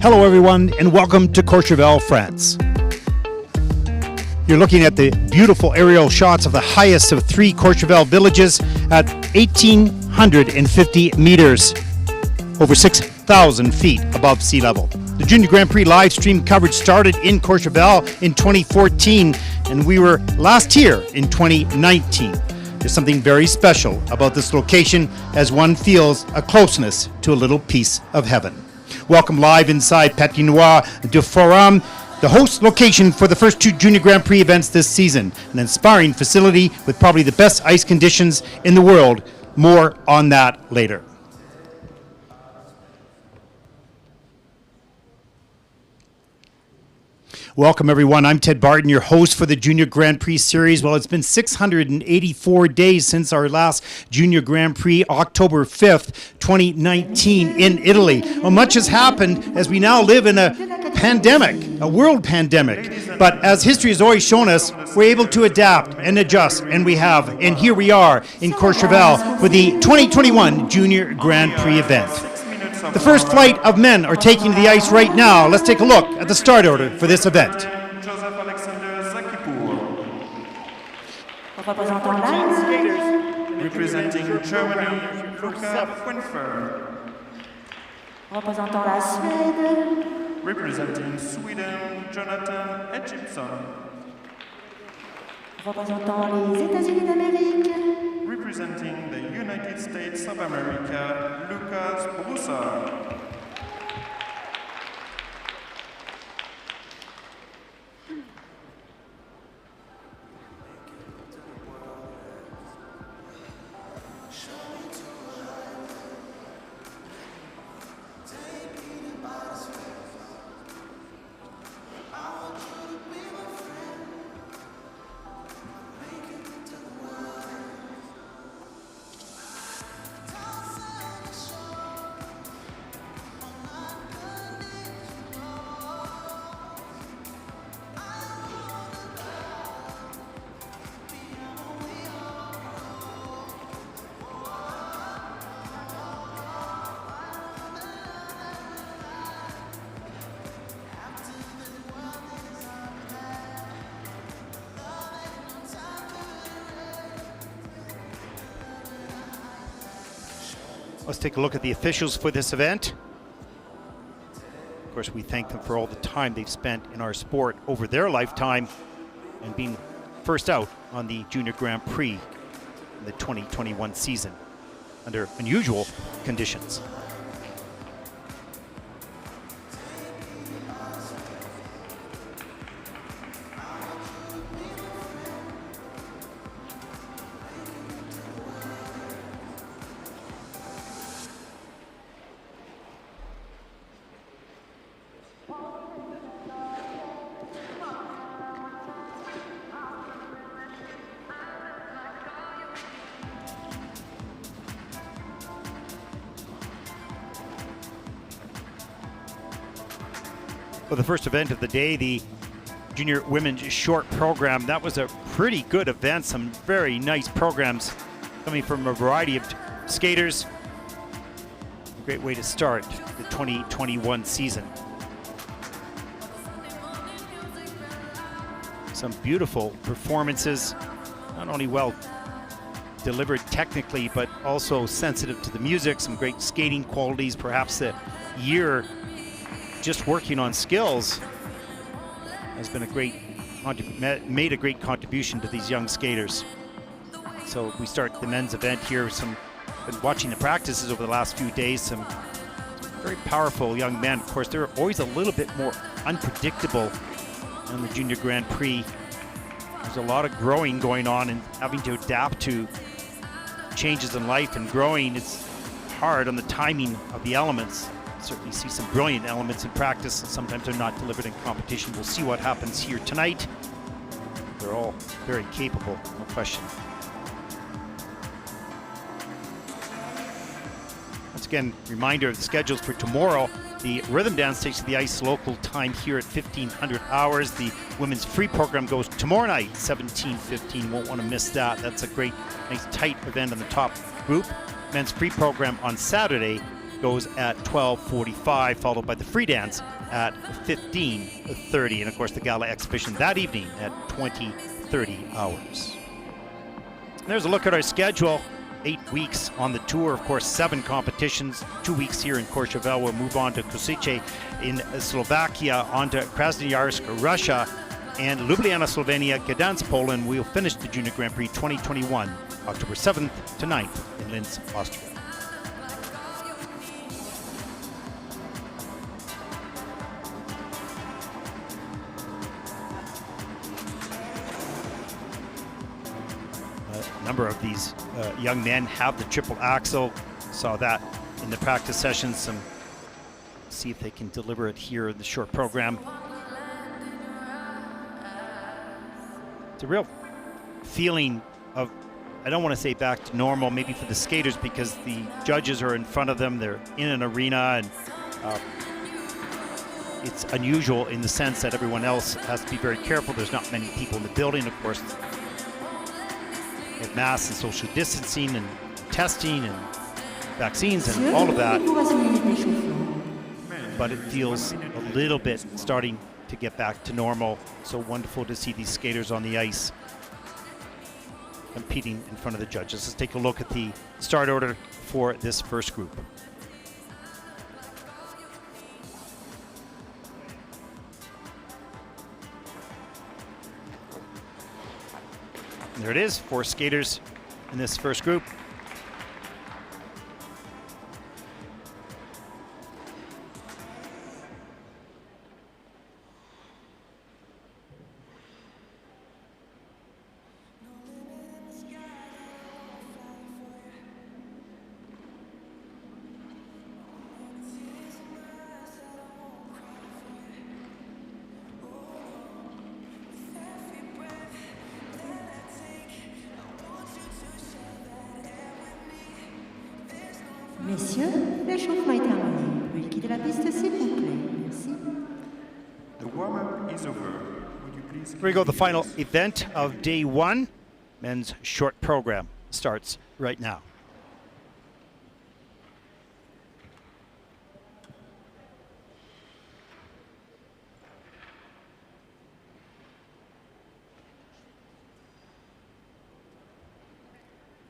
Hello everyone and welcome to Courchevel, France. You're looking at the beautiful aerial shots of the highest of three Courchevel villages at 1,850 meters, over 6,000 feet above sea level. The Junior Grand Prix live stream coverage started in Courchevel in 2014 and we were last here in 2019. There's something very special about this location as one feels a closeness to a little piece of heaven. Welcome live inside Patinoire du Forum, the host location for the first two Junior Grand Prix events this season. An inspiring facility with probably the best ice conditions in the world. More on that later. Welcome everyone, I'm Ted Barton, your host for the Junior Grand Prix series. Well, it's been 684 days since our last Junior Grand Prix, October 5th, 2019 in Italy. Well, much has happened as we now live in a pandemic, a world pandemic. But as history has always shown us, we're able to adapt and adjust, and we have. And here we are in Courchevel for the 2021 Junior Grand Prix event. The first flight of men are taking to the ice right now. Let's take a look at the start order for this event. Zakipur. Representing Germany, Luca Fuenfer. Représentant la Suède. Representing Sweden, Jonathan Egyptson. Représentant les États-Unis d'Amérique. Representing the United States of America, Lucas Broussard. Let's take a look at the officials for this event. Of course, we thank them for all the time they've spent in our sport over their lifetime and being first out on the Junior Grand Prix in the 2021 season under unusual conditions. For the first event of the day, the Junior Women's Short Program, that was a pretty good event. Some very nice programs coming from a variety of skaters. A great way to start the 2021 season. Some beautiful performances, not only well delivered technically, but also sensitive to the music, some great skating qualities. Perhaps the year just working on skills has been made a great contribution to these young skaters. So we start the men's event here. Been watching the practices over the last few days. Some very powerful young men. Of course, they're always a little bit more unpredictable on the Junior Grand Prix. There's a lot of growing going on and having to adapt to changes in life, and growing is hard on the timing of the elements. Certainly see some brilliant elements in practice, and sometimes they're not delivered in competition. We'll see what happens here tonight. They're all very capable, no question. Once again, reminder of the schedules for tomorrow. The rhythm dance takes to the ice local time here at 1500 hours. The women's free program goes tomorrow night, 17:15. Won't want to miss that. That's a great, nice, tight event on the top group. Men's free program on Saturday, goes at 12:45, followed by the free dance at 15:30. And of course, the gala exhibition that evening at 20:30 hours. And there's a look at our schedule. 8 weeks on the tour, of course, 7 competitions, 2 weeks here in Courchevel. We'll move on to Kosice in Slovakia, on to Krasnoyarsk, Russia, and Ljubljana, Slovenia, Gdansk, Poland. We'll finish the Junior Grand Prix 2021, October 7th to 9th in Linz, Austria. A number of these young men have the triple axel. Saw that in the practice sessions. See if they can deliver it here in the short program. It's a real feeling of, I don't want to say back to normal, maybe for the skaters, because the judges are in front of them. They're in an arena, and it's unusual in the sense that everyone else has to be very careful. There's not many people in the building, of course. With masks and social distancing and testing and vaccines and all of that. But it feels a little bit starting to get back to normal. So wonderful to see these skaters on the ice competing in front of the judges. Let's take a look at the start order for this first group. There it is, 4 skaters in this first group. Messieurs, l'échauffement est terminé. Veuillez quitter la piste, s'il vous plaît. Merci. The warm-up is over. Would you please... Here we go, the final event of day 1. Men's short program starts right now.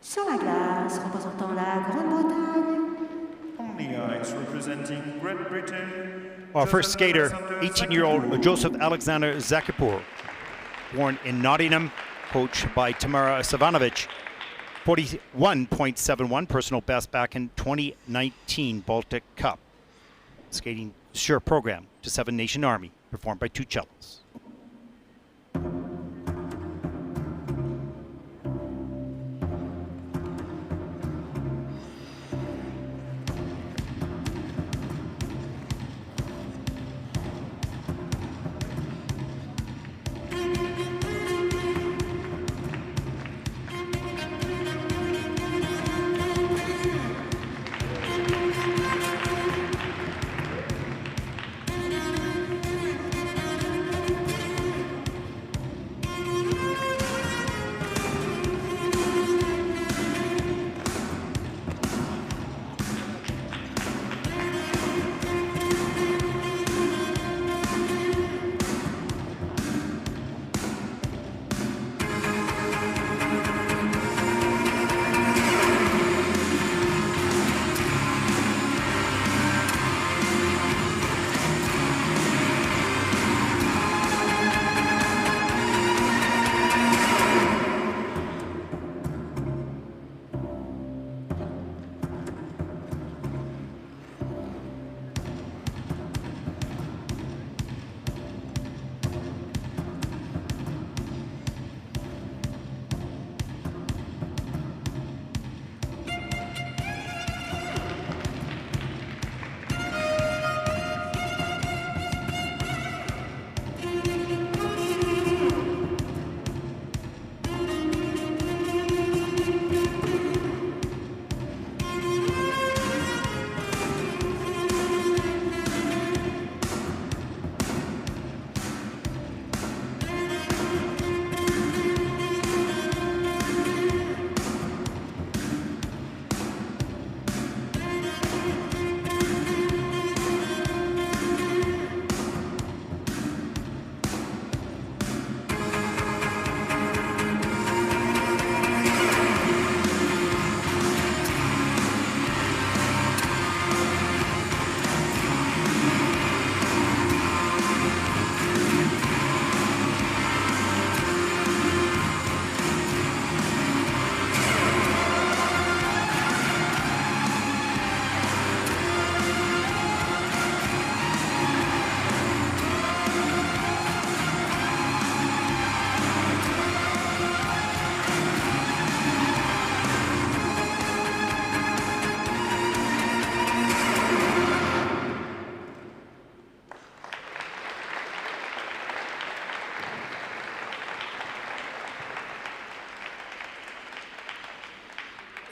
Sur la glace, représentant la Grande-Bretagne. On the ice, representing Great Britain. Our first skater, 18-year-old Joseph Alexander Zakipur, born in Nottingham, coached by Tamara Savanovic. 41.71 personal best back in 2019 Baltic Cup. Skating short program to 7 Nation Army, performed by 2 cellos.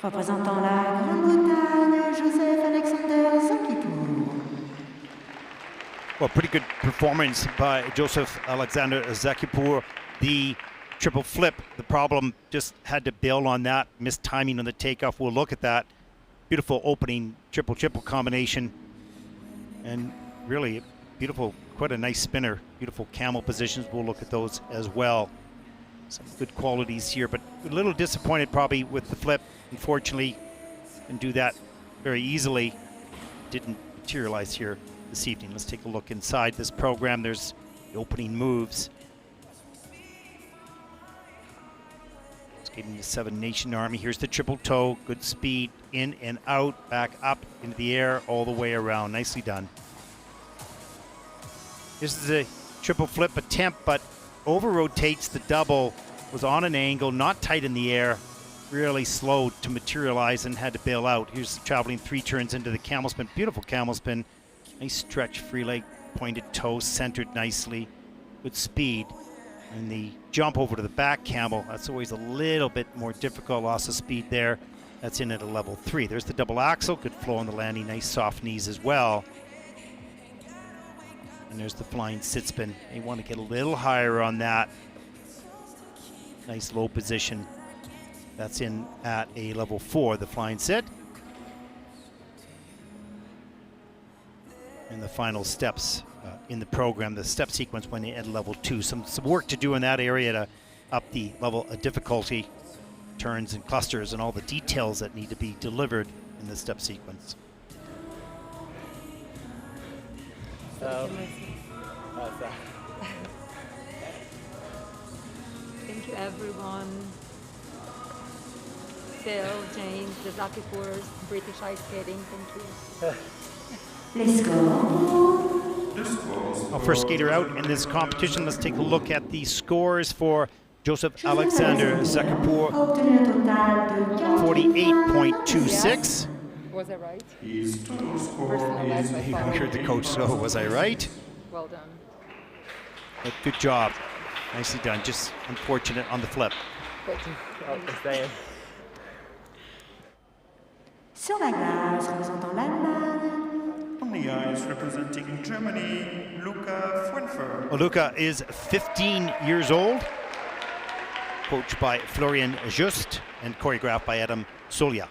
Représentant la Grande-Bretagne, Joseph Alexander Zakipur. Well, pretty good performance by Joseph Alexander Zakipur. The triple flip, the problem just had to build on that. Missed timing on the takeoff. We'll look at that. Beautiful opening triple combination. And really beautiful, quite a nice spinner. Beautiful camel positions. We'll look at those as well. Some good qualities here, but a little disappointed probably with the flip. Unfortunately, didn't do that very easily. Didn't materialize here this evening. Let's take a look inside this program. There's the opening moves. Skating the Seven Nation Army. Here's the triple toe. Good speed, in and out, back up into the air, all the way around. Nicely done. This is a triple flip attempt, but over rotates the double. Was on an angle, not tight in the air. Really slow to materialize and had to bail out. Here's traveling 3 turns into the camel spin. Beautiful camel spin. Nice stretch, free leg, pointed toe, centered nicely. Good speed. And the jump over to the back camel, that's always a little bit more difficult. Loss of speed there. That's in at a level 3. There's the double axel. Good flow on the landing. Nice soft knees as well. And there's the flying sit spin. They want to get a little higher on that. Nice low position. That's in at a level 4, the flying sit. And the final steps in the program, the step sequence when they at level 2. Some work to do in that area to up the level of difficulty, turns and clusters and all the details that need to be delivered in the step sequence. Thank you, everyone. Phil, James, the Zakipurs, British ice skating. Thank you. Les scores. Our first skater out in this competition. Let's take a look at the scores for Joseph Alexander Zakipur. Obtenu un total de 48.26. Was I right? His total score Personal is best by far. You heard the coach, so was I right? Well done. But good job. Nicely done. Just unfortunate on the flip. Good. Sur la glace, représentant l'Allemagne. on the ice representing Germany, Luca Fuenfer. Well, Luca is 15 years old, coached by Florian Just and choreographed by Adam Solia.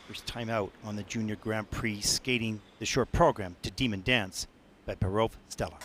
First time out on the Junior Grand Prix, skating the short program to Demon Dance by Perov Stella.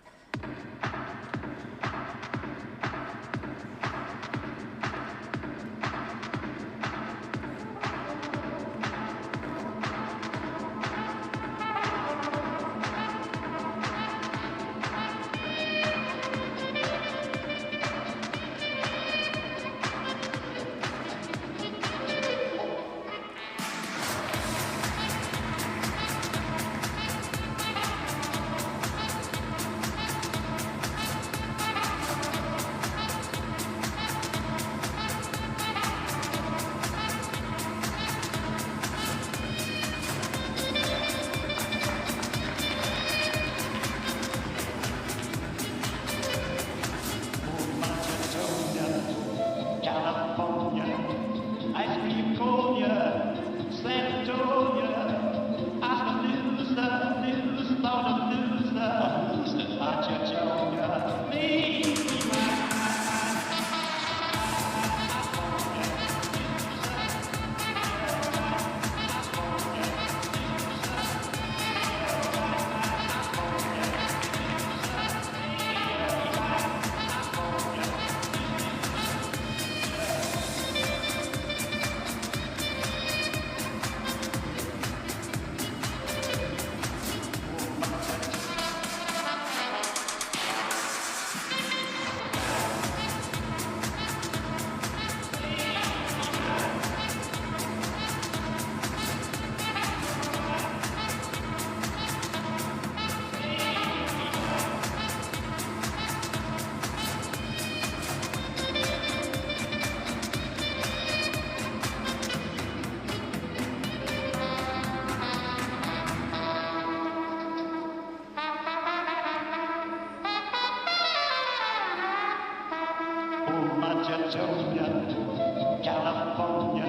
California,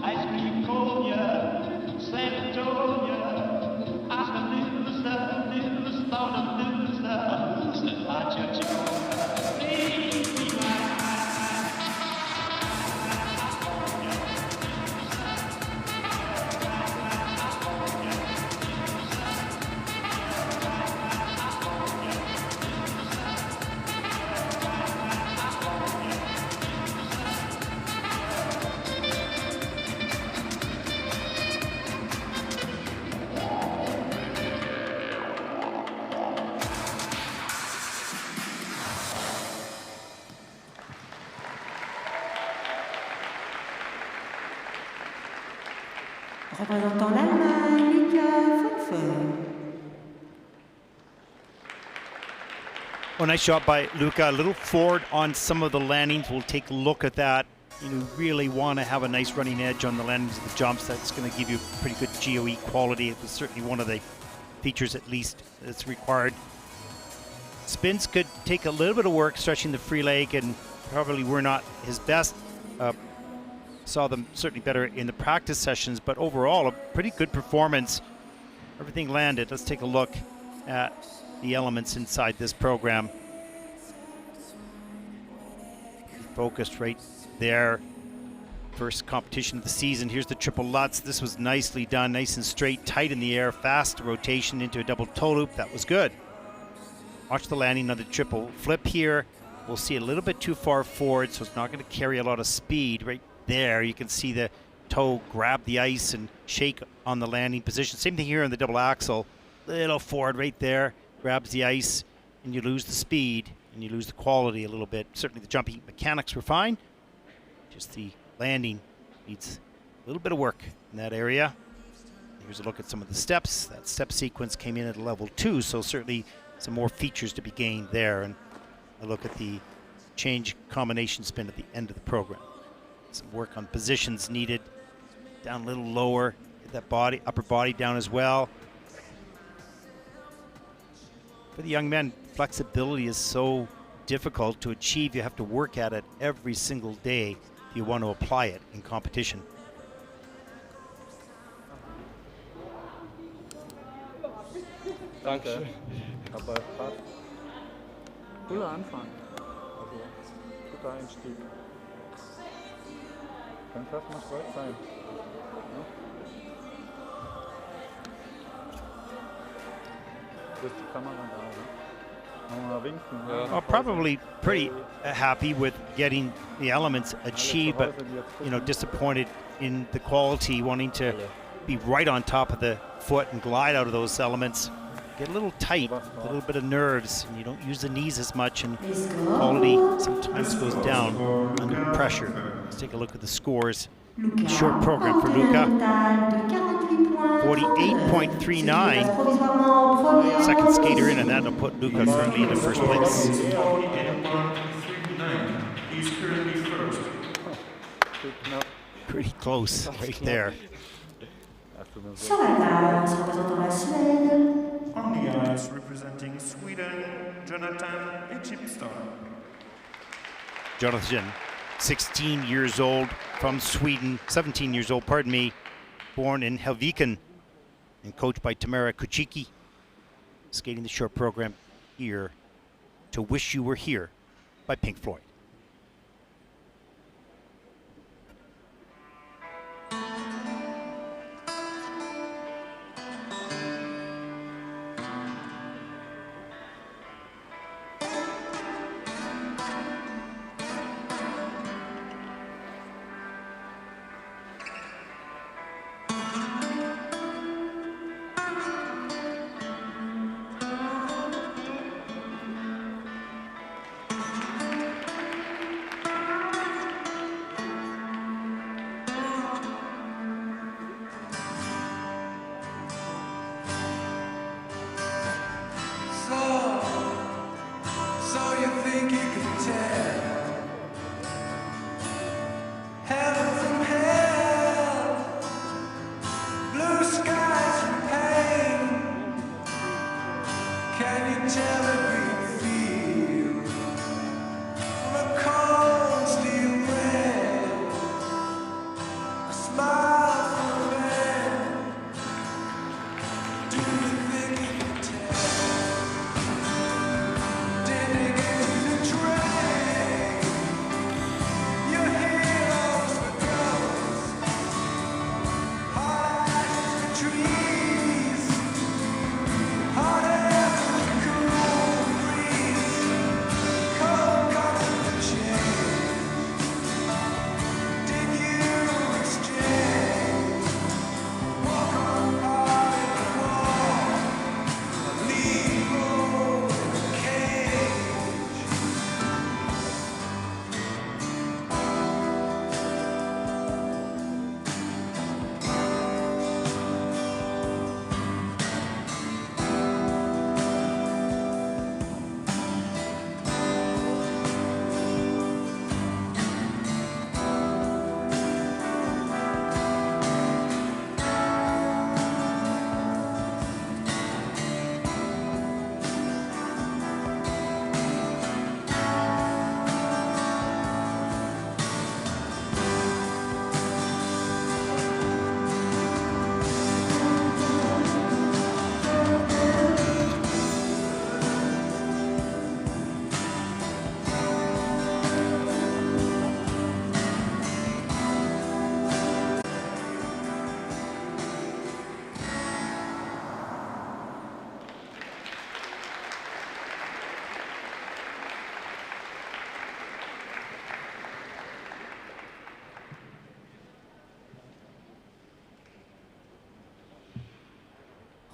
ice cream Korea, San Antonio, I'm a loser, not a loser, Machachonia, baby, Représentant l'Allemagne, Luca Fuenfer. Oh, nice shot by Luca. A little forward on some of the landings. We'll take a look at that. You really want to have a nice running edge on the landings of the jumps. That's going to give you pretty good GOE quality. It was certainly one of the features, at least, that's required. Spins could take a little bit of work stretching the free leg, and probably were not his best. Saw them certainly better in the practice sessions, but overall a pretty good performance. Everything landed. Let's take a look at the elements inside this program. Focused right there. First competition of the season. Here's the triple Lutz. This was nicely done, nice and straight, tight in the air, fast rotation into a double toe loop. That was good. Watch the landing of the triple flip here. We'll see a little bit too far forward, so it's not going to carry a lot of speed. Right there, you can see the toe grab the ice and shake on the landing position. Same thing here on the double axel. Little forward right there, grabs the ice, and you lose the speed, and you lose the quality a little bit. Certainly the jumping mechanics were fine. Just the landing needs a little bit of work in that area. Here's a look at some of the steps. That step sequence came in at a level 2, so certainly some more features to be gained there. And a look at the change combination spin at the end of the program. Some work on positions needed. Down a little lower, get that body, upper body down as well. For the young men, flexibility is so difficult to achieve. You have to work at it every single day if you want to apply it in competition. Danke. Aber passt. Cooler Anfang. Also, guter Einstieg. Dann darf man stolz sein. Ja? Wo ist die Kamera da? Mal winken. Ja. Well, probably pretty happy with getting the elements achieved, but disappointed in the quality, wanting to be right on top of the foot and glide out of those elements. Get a little tight, a little bit of nerves, and you don't use the knees as much, and quality sometimes goes down under pressure. Let's take a look at the scores. Short program for Luca. 48.39. Second skater in, and that'll put Luca currently in the first place. He's currently first. Pretty close right there. Sur la glace, représentant la Suède. On the ice, representing Sweden, Jonathan Egyptstar. Jonathan, 16 years old, from Sweden, 17 years old, pardon me, born in Helviken, and coached by Tamara Kuchiki, skating the short program here to Wish You Were Here by Pink Floyd.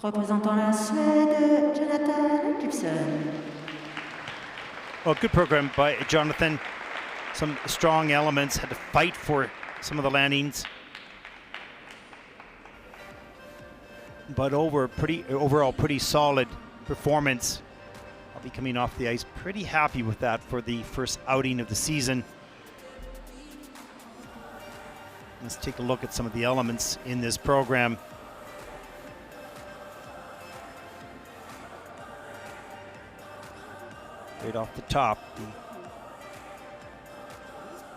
Représentant la Suède, Jonathan Gibson. Well, good program by Jonathan. Some strong elements, had to fight for some of the landings. But overall pretty solid performance. I'll be coming off the ice pretty happy with that for the first outing of the season. Let's take a look at some of the elements in this program. Right off the top,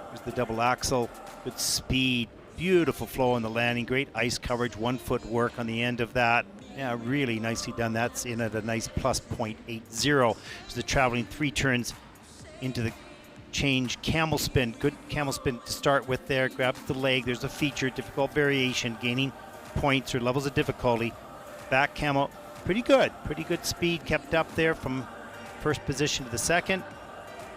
there's the double axle, good speed, beautiful flow on the landing, great ice coverage, 1 foot work on the end of that. Yeah, really nicely done. That's in at a nice plus 0.80. So the traveling 3 turns into the change camel spin. Good camel spin to start with there. Grabs the leg. There's a feature, difficult variation, gaining points or levels of difficulty. Back camel, pretty good. Pretty good speed kept up there from first position to the second.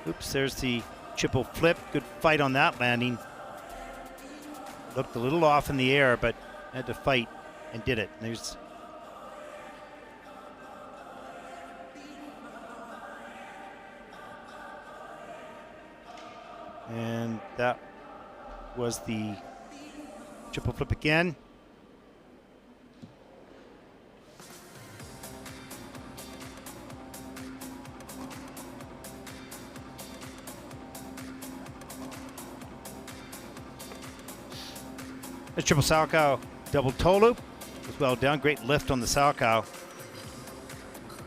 Oops, there's the triple flip. Good fight on that landing. Looked a little off in the air, but had to fight and did it. There's and that was the triple flip again. The triple Salchow double toe loop was well done. Great lift on the Salchow.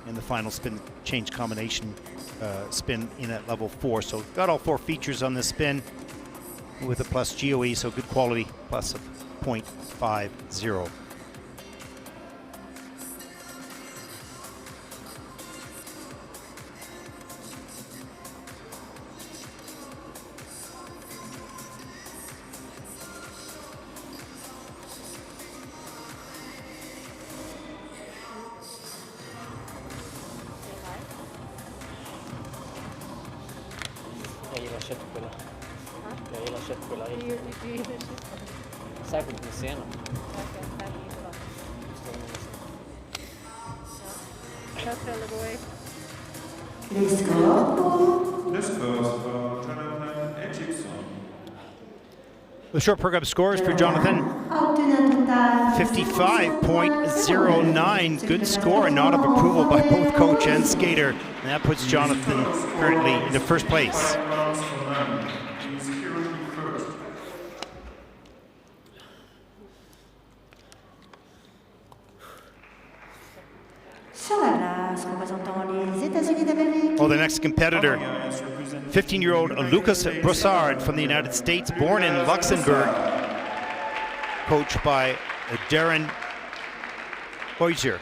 And the final spin change combination spin in at level 4. So got all 4 features on this spin with a plus GOE, so good quality, plus of 0.50. Jag gillar köttbullar. Särskilt med senap. Les scores pour This goes for Jonathan Egyed. The short program scores for Jonathan, obtenu un total 55.09. Good score, a nod of approval by both coach and skater. And that puts Jonathan currently into first place. He's currently first. sur la glace, représentant les États-Unis d'Amérique. Oh, the next competitor, 15-year-old Lucas Broussard from the United States, born in Luxembourg, coached by Darren Hoyser,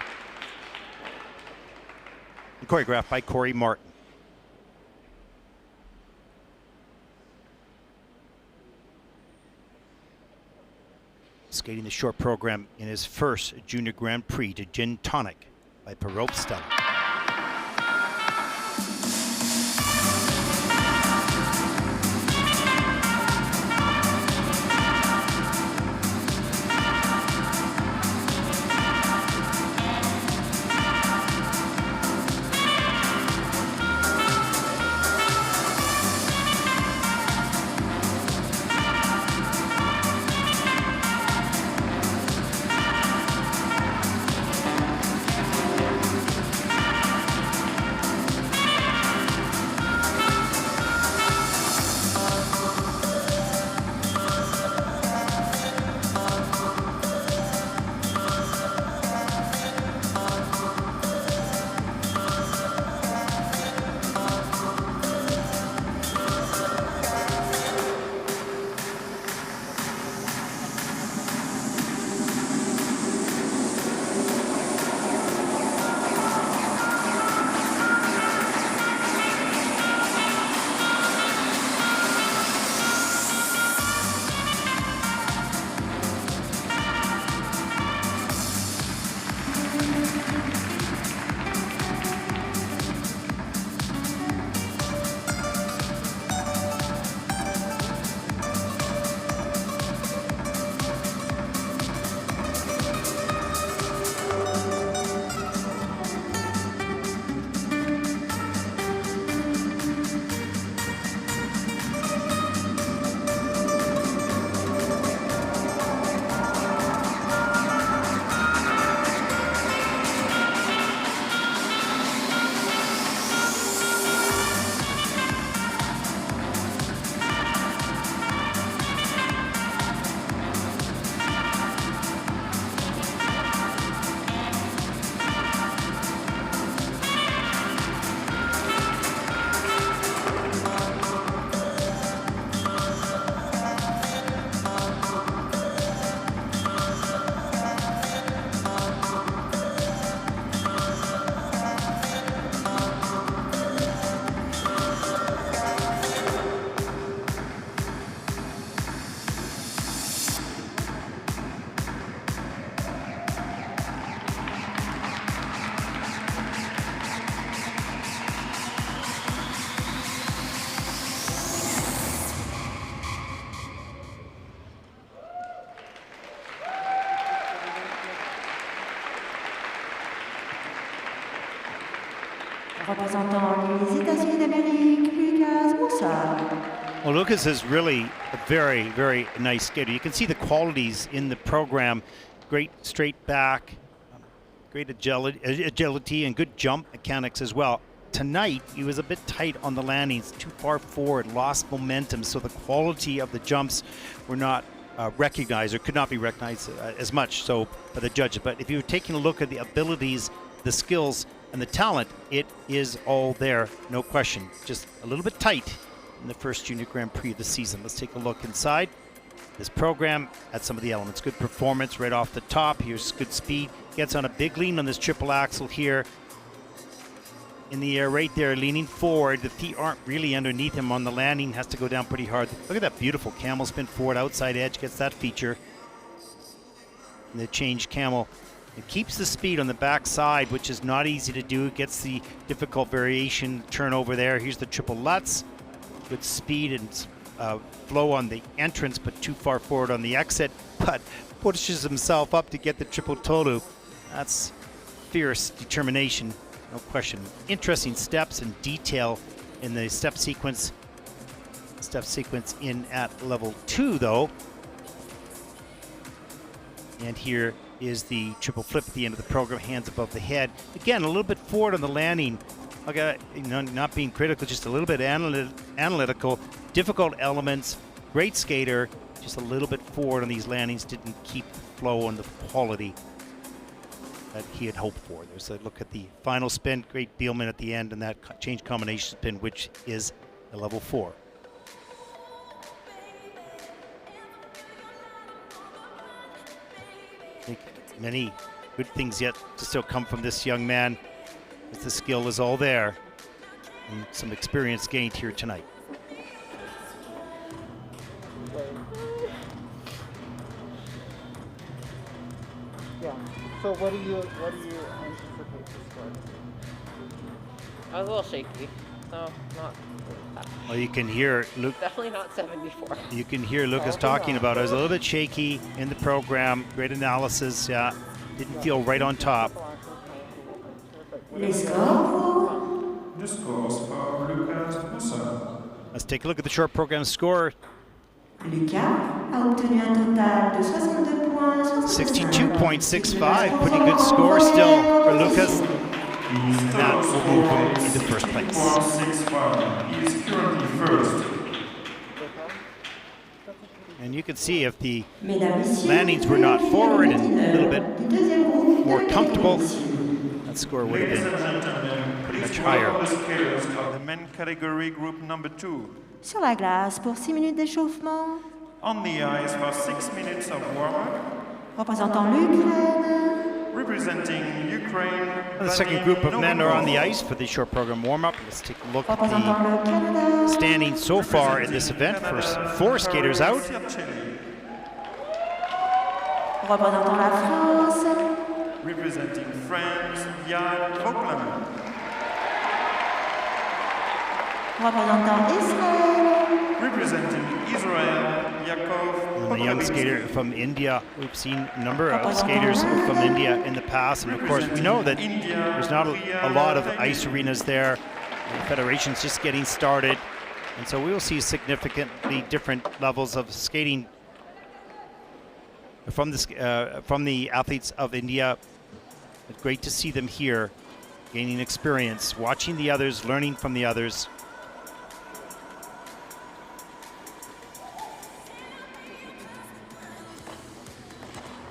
and choreographed by Corey Martin. Skating the short program in his first Junior Grand Prix to Gin Tonic by Priyam. Représentant les États-Unis d'Amérique, Luca Broussard. Well, Lucas is really a very, very nice skater. You can see the qualities in the program. Great straight back, great agility, and good jump mechanics as well. Tonight, he was a bit tight on the landings, too far forward, lost momentum, so the quality of the jumps were not recognized, or could not be recognized as much so by the judges. But if you're taking a look at the abilities, the skills, and the talent, it is all there, no question. Just a little bit tight in the first Junior Grand Prix of the season. Let's take a look inside this program at some of the elements. Good performance right off the top. Here's good speed. Gets on a big lean on this triple axel here. In the air right there, leaning forward. The feet aren't really underneath him on the landing. Has to go down pretty hard. Look at that beautiful camel spin forward. Outside edge gets that feature. And the change camel. It keeps the speed on the back side, which is not easy to do. It gets the difficult variation turnover there. Here's the triple Lutz. Good speed and flow on the entrance, but too far forward on the exit. But pushes himself up to get the triple Tolu. That's fierce determination. No question. Interesting steps and detail in the step sequence. Step sequence in at level 2, though. And here is the triple flip at the end of the program, hands above the head. Again, a little bit forward on the landing. Okay, not being critical, just a little bit analytical. Difficult elements. Great skater. Just a little bit forward on these landings. Didn't keep the flow and the quality that he had hoped for. There's a look at the final spin. Great Bielman at the end, and that change combination spin, which is a level 4. I think many good things yet to still come from this young man, as the skill is all there, and some experience gained here tonight. Yeah. So what do you anticipate to score? I was a little shaky, so not. Well, you can hear Luke. Definitely not 74. You can hear Lucas talking about it. I was a little bit shaky in the program. Great analysis. Yeah, didn't feel right on top. Les scores. The scores for Lucas Broussard. Let's take a look at the short program score. Lucas a obtenu un total de 62 points. 62.65. Pretty good score still for Lucas. And that will move him into first place. 165. He is currently first. And you can see if the Mesdames, Messieurs, landings were not forward and a little bit du deuxième groupe more de comfortable, qualification. that score would have Ladies and been gentlemen, pretty much please higher. welcome the skaters of the men category group number 2. Sur la glace pour 6 minutes d'échauffement. On the ice for 6 minutes of warm-up. Représentant l'Ukraine. Representing Ukraine, The second group of men are on the ice for the short program warm-up. Let's take a look at Représentant the le Canada. standing so far in this event. First 4 skaters out. Circelli. Représentant la France. Representing France, Yakov Pogrebinsky. Représentant Israël. Representing Israel, Yakov And the young Pogrebinsky. skater from India. We've seen a number of skaters from India in the past, and of course we know that there's not a lot of ice arenas there. The federation's just getting started, and so we will see significantly different levels of skating from the athletes of India. It's great to see them here, gaining experience, watching the others, learning from the others.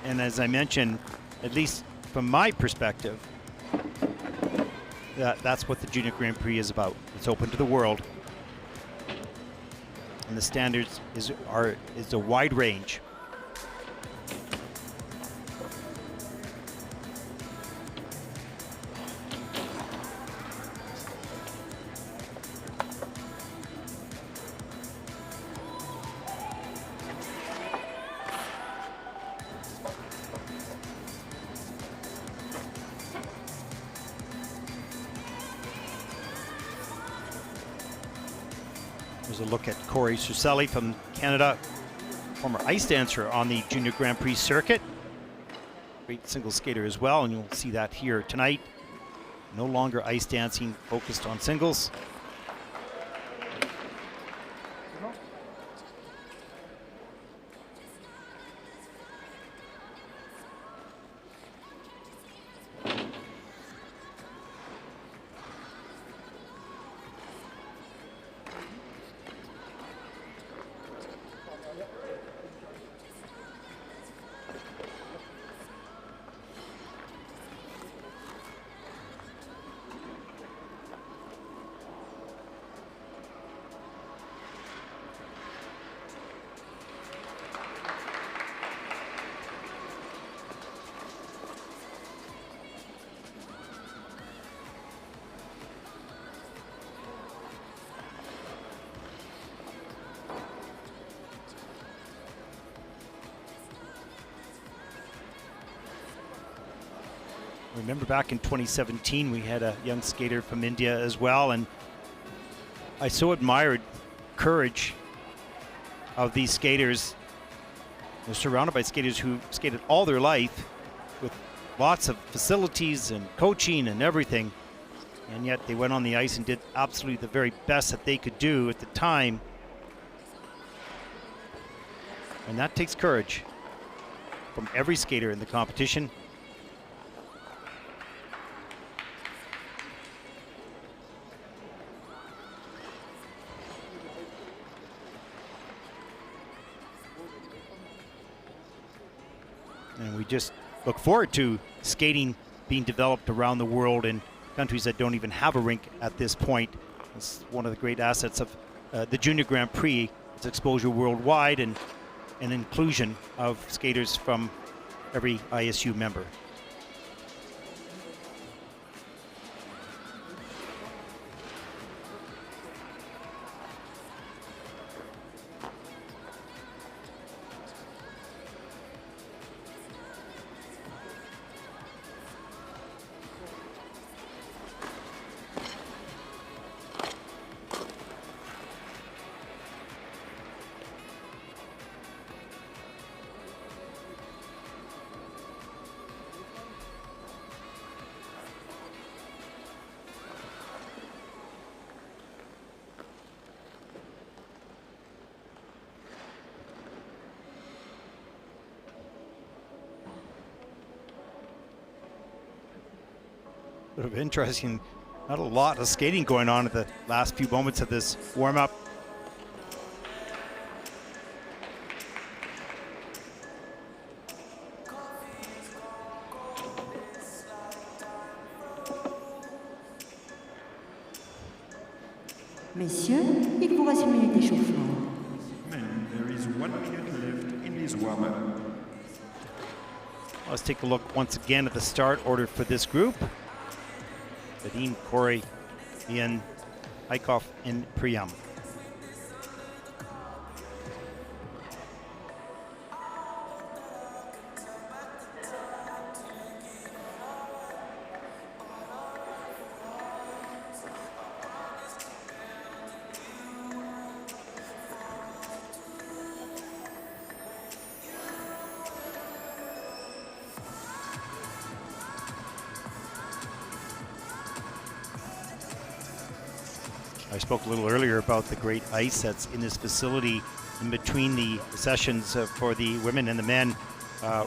And as I mentioned, at least from my perspective, that's what the Junior Grand Prix is about. It's open to the world. And the standards is a wide range. There's a look at Corey Circelli from Canada, former ice dancer on the Junior Grand Prix circuit. Great single skater as well, and you'll see that here tonight. No longer ice dancing, focused on singles. Remember back in 2017, we had a young skater from India as well, and I so admired courage of these skaters. They're surrounded by skaters who skated all their life with lots of facilities and coaching and everything, and yet they went on the ice and did absolutely the very best that they could do at the time. And that takes courage from every skater in the competition. And we just look forward to skating being developed around the world in countries that don't even have a rink at this point. It's one of the great assets of the Junior Grand Prix. It's exposure worldwide and an inclusion of skaters from every ISU member. Bit of interesting, not a lot of skating going on at the last few moments of this warm-up. Messieurs, il vous reste une minute d'échauffement. Men, there is 1 minute left in this warm-up. Let's take a look once again at the start order for this group. Vadim, Corey, Ian, Yakov, and Priyam. I spoke a little earlier about the great ice that's in this facility in between the sessions for the women and the men,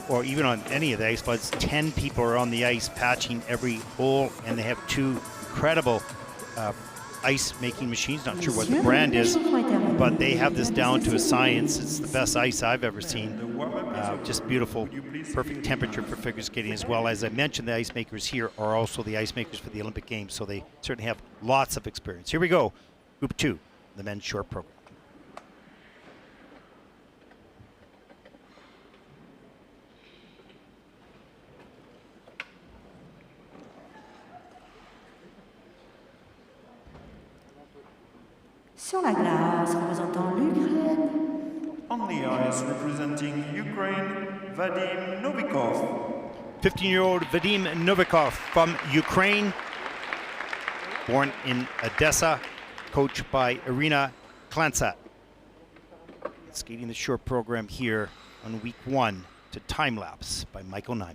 or even on any of the ice, but 10 people are on the ice patching every hole, and they have 2 incredible ice making machines. Not sure what the brand is, but they have this down to a science. It's the best ice I've ever seen. Just beautiful, perfect temperature for figure skating as well. As I mentioned, the ice makers here are also the ice makers for the Olympic Games, so they certainly have lots of experience. Here we go, Group 2, the men's short program. Sur la glace, représentant l'Ukraine. On the ice, representing Ukraine, Vadim Novikov. 15-year-old Vadim Novikov from Ukraine, born in Odessa, coached by Irina Klansat. Skating the short program here on week 1 to time lapse by Michael Nyman.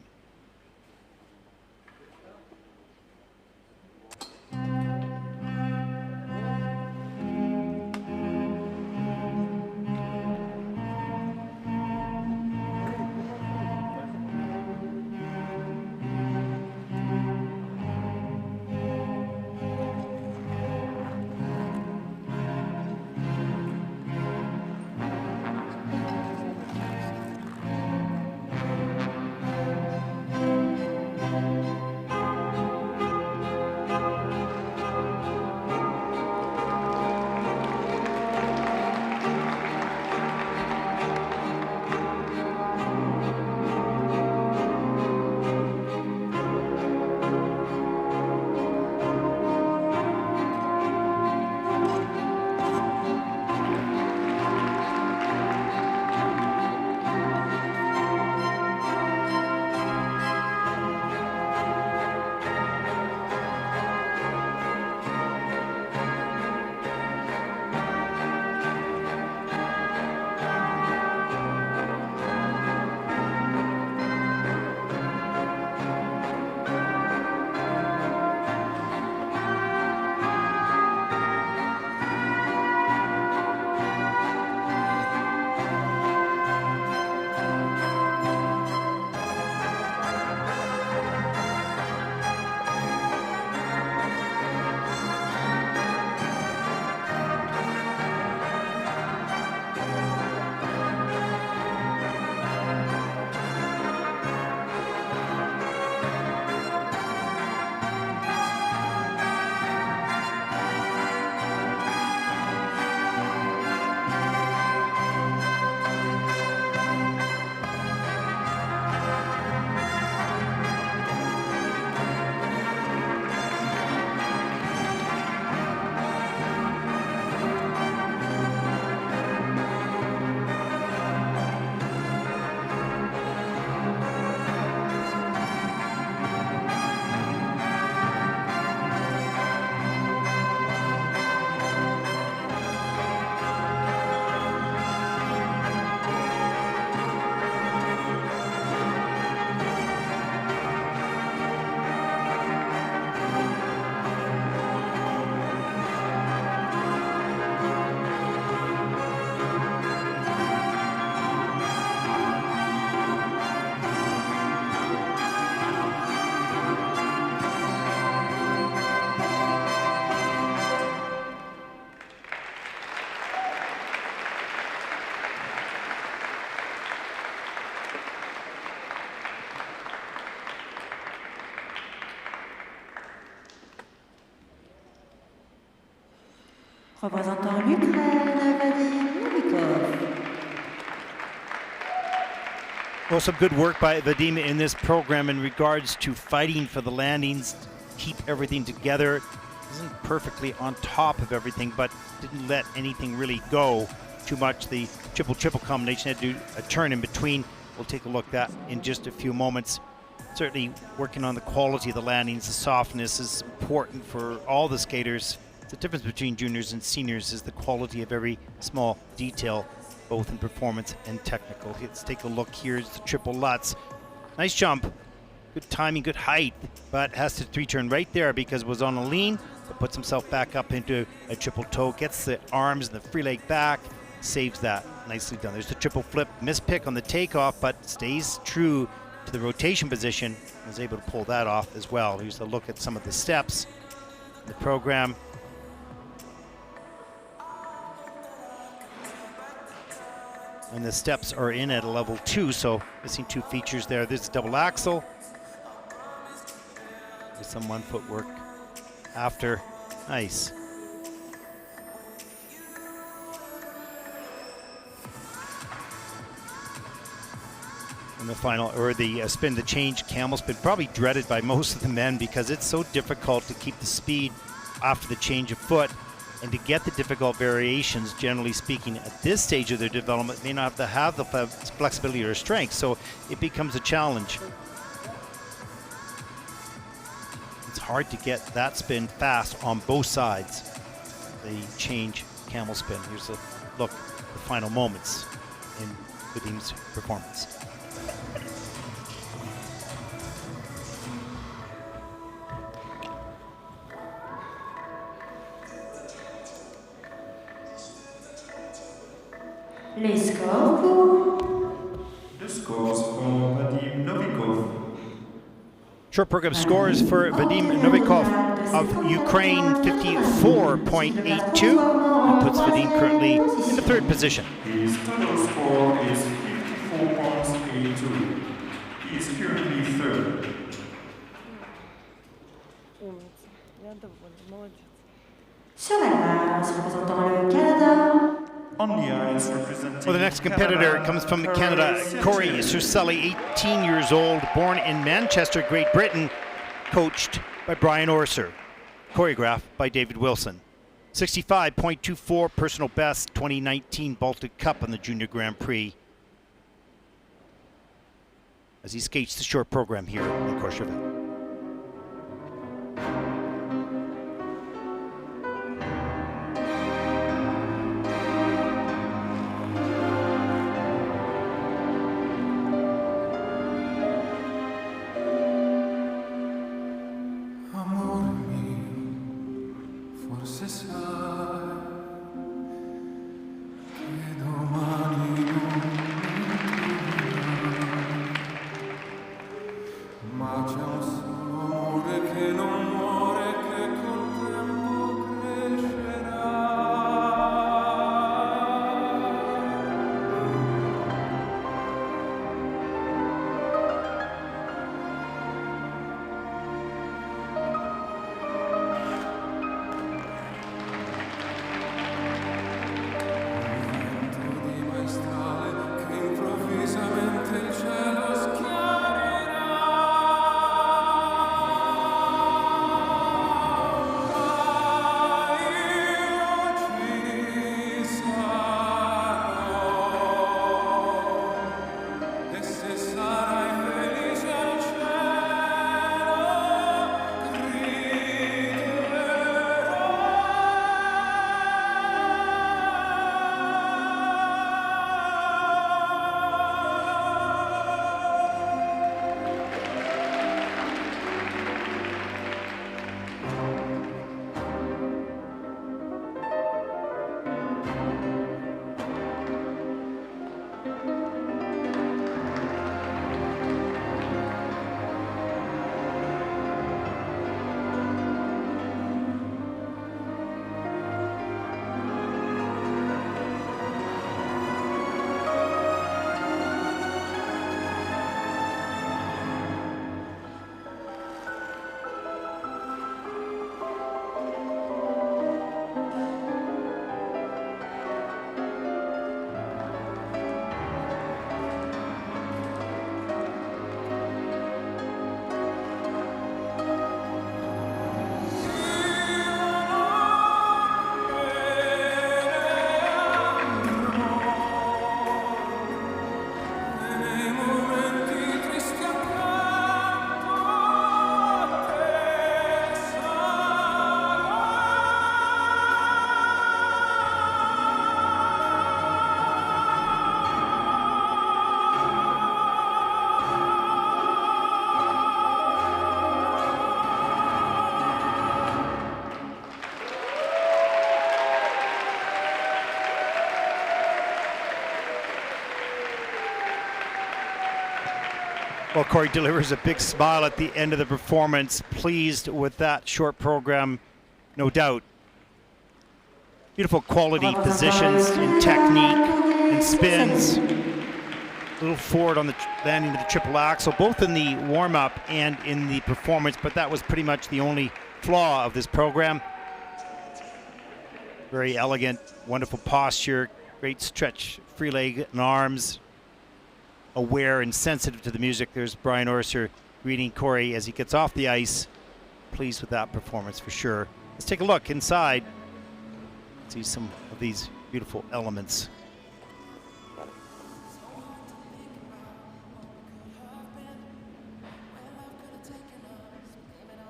Représentant l'Ukraine, Vadim Manko. Well, some good work by Vadim in this program in regards to fighting for the landings, keep everything together. Isn't perfectly on top of everything, but didn't let anything really go too much. The triple-triple combination had to do a turn in between. We'll take a look at that in just a few moments. Certainly working on the quality of the landings, the softness is important for all the skaters. The difference between juniors and seniors is the quality of every small detail, both in performance and technical. Let's take a look. Here's the triple Lutz. Nice jump, good timing, good height, but has to three-turn right there because it was on a lean, but puts himself back up into a triple toe, gets the arms and the free leg back, saves that. Nicely done. There's the triple flip, mispick on the takeoff, but stays true to the rotation position, was able to pull that off as well. Here's a look at some of the steps in the program. And the steps are in at a level 2, so missing 2 features there. This is double axel with some 1 footwork after. Nice. And the final, or the spin, the change camel spin, probably dreaded by most of the men because it's so difficult to keep the speed after the change of foot. And to get the difficult variations, generally speaking, at this stage of their development, may not have the flexibility or strength, so it becomes a challenge. It's hard to get that spin fast on both sides. The change camel spin. Here's a look at the final moments in Vadim's performance. Les scores pour The scores for Vadim Novikov. Short program scores for Vadim Novikov of Ukraine, 54.82. That puts Vadim currently in the 3rd position. His total score is 54.82. He is currently 3rd. sur la base, représentant le Canada. On the ice, representing Well, the next competitor comes from Canada, Corey Circelli, 18 years old, born in Manchester, Great Britain, coached by Brian Orser, choreographed by David Wilson. 65.24 personal best, 2019 Baltic Cup on the Junior Grand Prix, as he skates the short program here in Courchevel. Ciao. Well, Corey delivers a big smile at the end of the performance. Pleased with that short program, no doubt. Beautiful quality positions in technique and spins. A little forward on the landing of the triple axel, both in the warm-up and in the performance, but that was pretty much the only flaw of this program. Very elegant, wonderful posture, great stretch, free leg and arms. Aware and sensitive to the music. There's Brian Orser greeting Corey as he gets off the ice. Pleased with that performance for sure. Let's take a look inside. See some of these beautiful elements.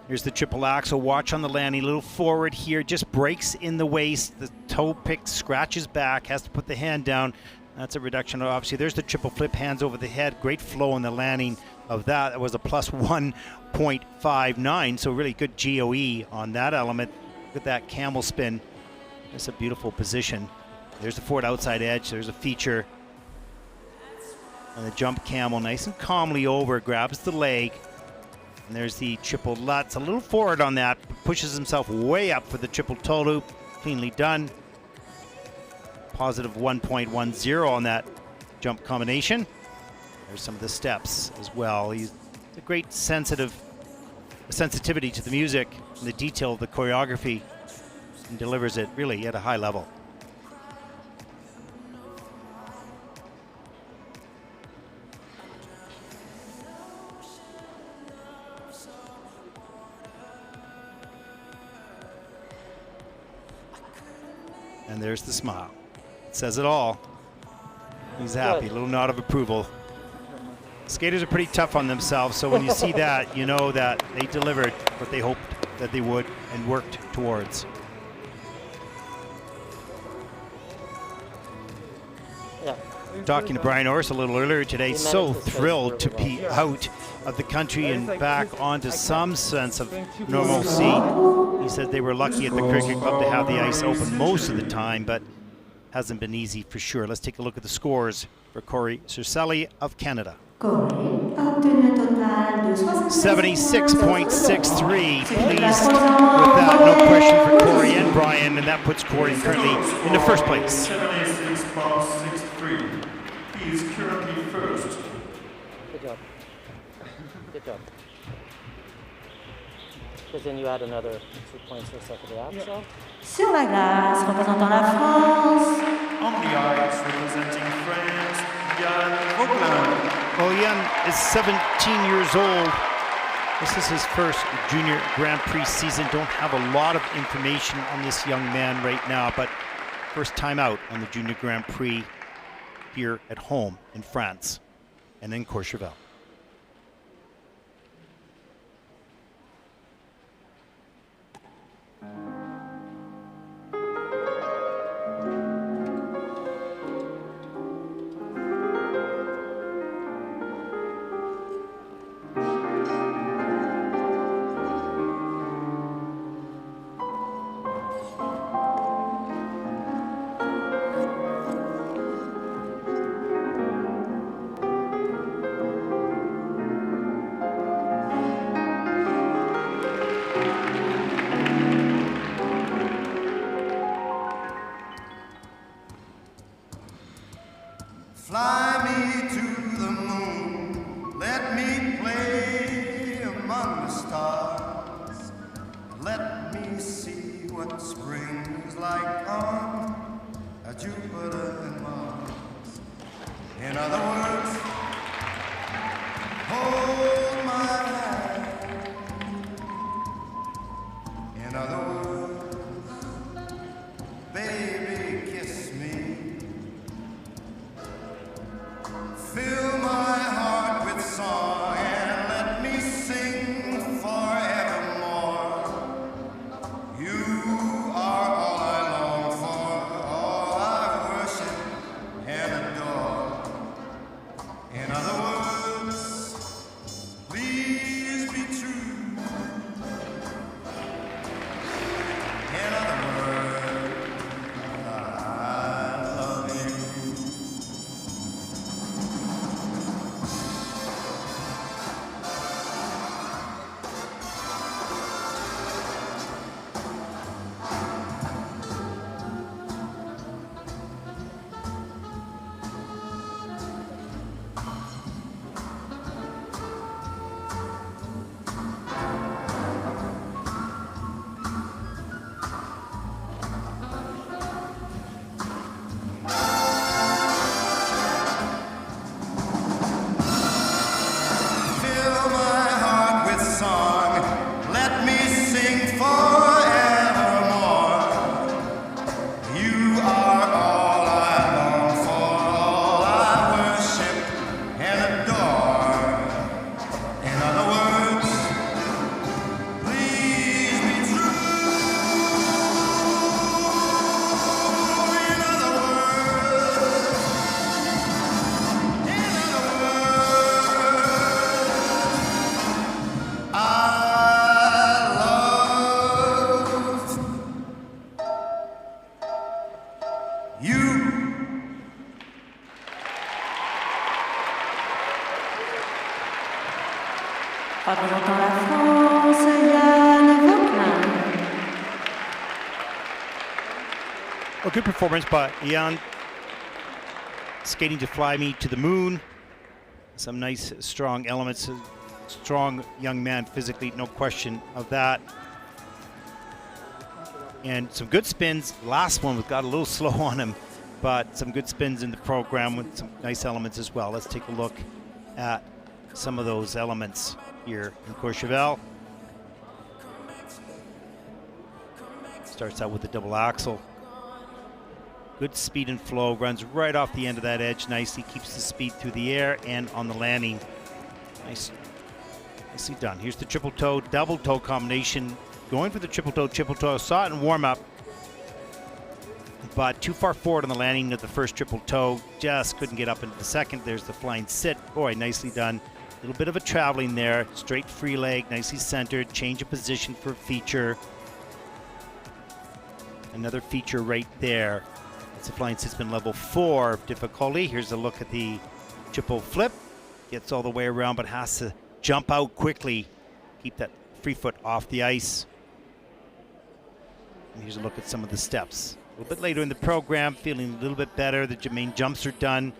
Here's the triple axel. Watch on the landing. A little forward here. Just breaks in the waist. The toe pick scratches back. Has to put the hand down. That's a reduction. Obviously, there's the triple flip. Hands over the head. Great flow in the landing of that. That was a plus 1.59. So really good GOE on that element. Look at that camel spin. That's a beautiful position. There's the forward outside edge. There's a feature. And the jump camel nice and calmly over. Grabs the leg. And there's the triple Lutz, a little forward on that, pushes himself way up for the triple toe loop, cleanly done. Positive 1.10 on that jump combination. There's some of the steps as well. He's a great sensitivity to the music and the detail of the choreography, and delivers it really at a high level. And there's the smile. It says it all. He's happy, a little nod of approval. Skaters are pretty tough on themselves, so when you see that, you know that they delivered what they hoped that they would and worked towards. Yeah. Talking to Brian Orse a little earlier today, so thrilled to be out of the country and back onto some sense of normalcy. He said they were lucky at the cricket club to have the ice open most of the time, but hasn't been easy for sure. Let's take a look at the scores for Corey Circelli of Canada. 76.63. Pleased with that, no question for Corey and Brian, and that puts Corey currently in the first place. 76.63. He is currently first. Good job. Good job. Because then you add another 2 points or so for the axel. Sur la glace, représentant la France. On the ice, representing France, Jan Vogland. Well, Jan is 17 years old. This is his first Junior Grand Prix season. Don't have a lot of information on this young man right now, but first time out on the Junior Grand Prix here at home in France and in Courchevel. Fly me to the moon, let me play among the stars. Let me see what spring is like on Jupiter and Mars. In other words, hold my hand. In other words, baby, kiss me. Fill my heart with song and let me sing forevermore. You are all I long for, all I worship and adore. Représentant la France, Yann Vauquelin. A good performance by Jan, skating to fly me to the moon. Some nice, strong elements. A strong young man physically, no question of that. And some good spins. Last one got a little slow on him, but some good spins in the program with some nice elements as well. Let's take a look at some of those elements here in Courchevel. Starts out with the double axel. Good speed and flow, runs right off the end of that edge nicely, keeps the speed through the air and on the landing. Nicely done. Here's the triple toe, double toe combination. Going for the triple toe. Saw it in warm up, but too far forward on the landing of the first triple toe. Just couldn't get up into the second. There's the flying sit. Boy, nicely done. A little bit of a traveling there. Straight free leg, nicely centered. Change of position for feature. Another feature right there. It's a flying sit spin level 4 of difficulty. Here's a look at the triple flip. Gets all the way around, but has to jump out quickly. Keep that free foot off the ice. And here's a look at some of the steps. A little bit later in the program, feeling a little bit better. The main jumps are done.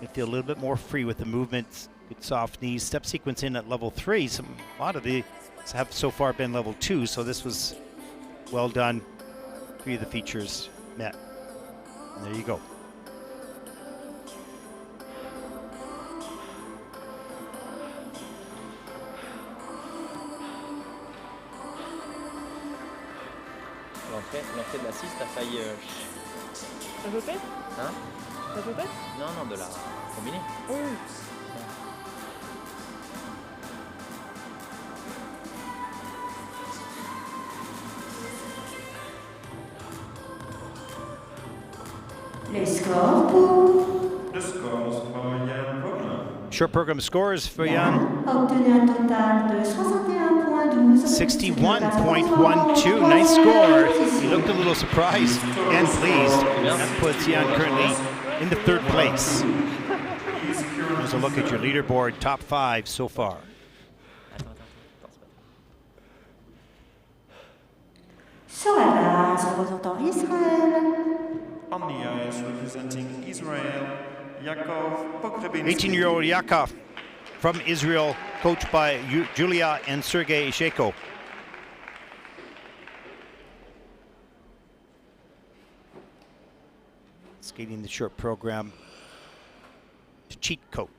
You feel a little bit more free with the movements. Good soft knees. Step sequence in at level 3. A lot of these have so far been level 2, so this was well done. 3 of the features met. And there you go. L'entrée de la 6, t'as failli... Ça peut faire? Hein? Ça peut faire? Non, de la combinée. Oui. Les scores pour The scores for Yann Vauquelin. Short program scores for Jan. a obtenu un total de 61,12. 61.12, nice score. He looked a little surprised and pleased. That puts Jan currently in the 3rd place. Here's a look at your leaderboard, top 5 so far. Sur la base, représentant Israël. On the ice, representing Israel, Yakov Pogrebinsky. 18-year-old Yakov from Israel, coached by Julia and Sergei Isheko. Skating the short program to cheat code.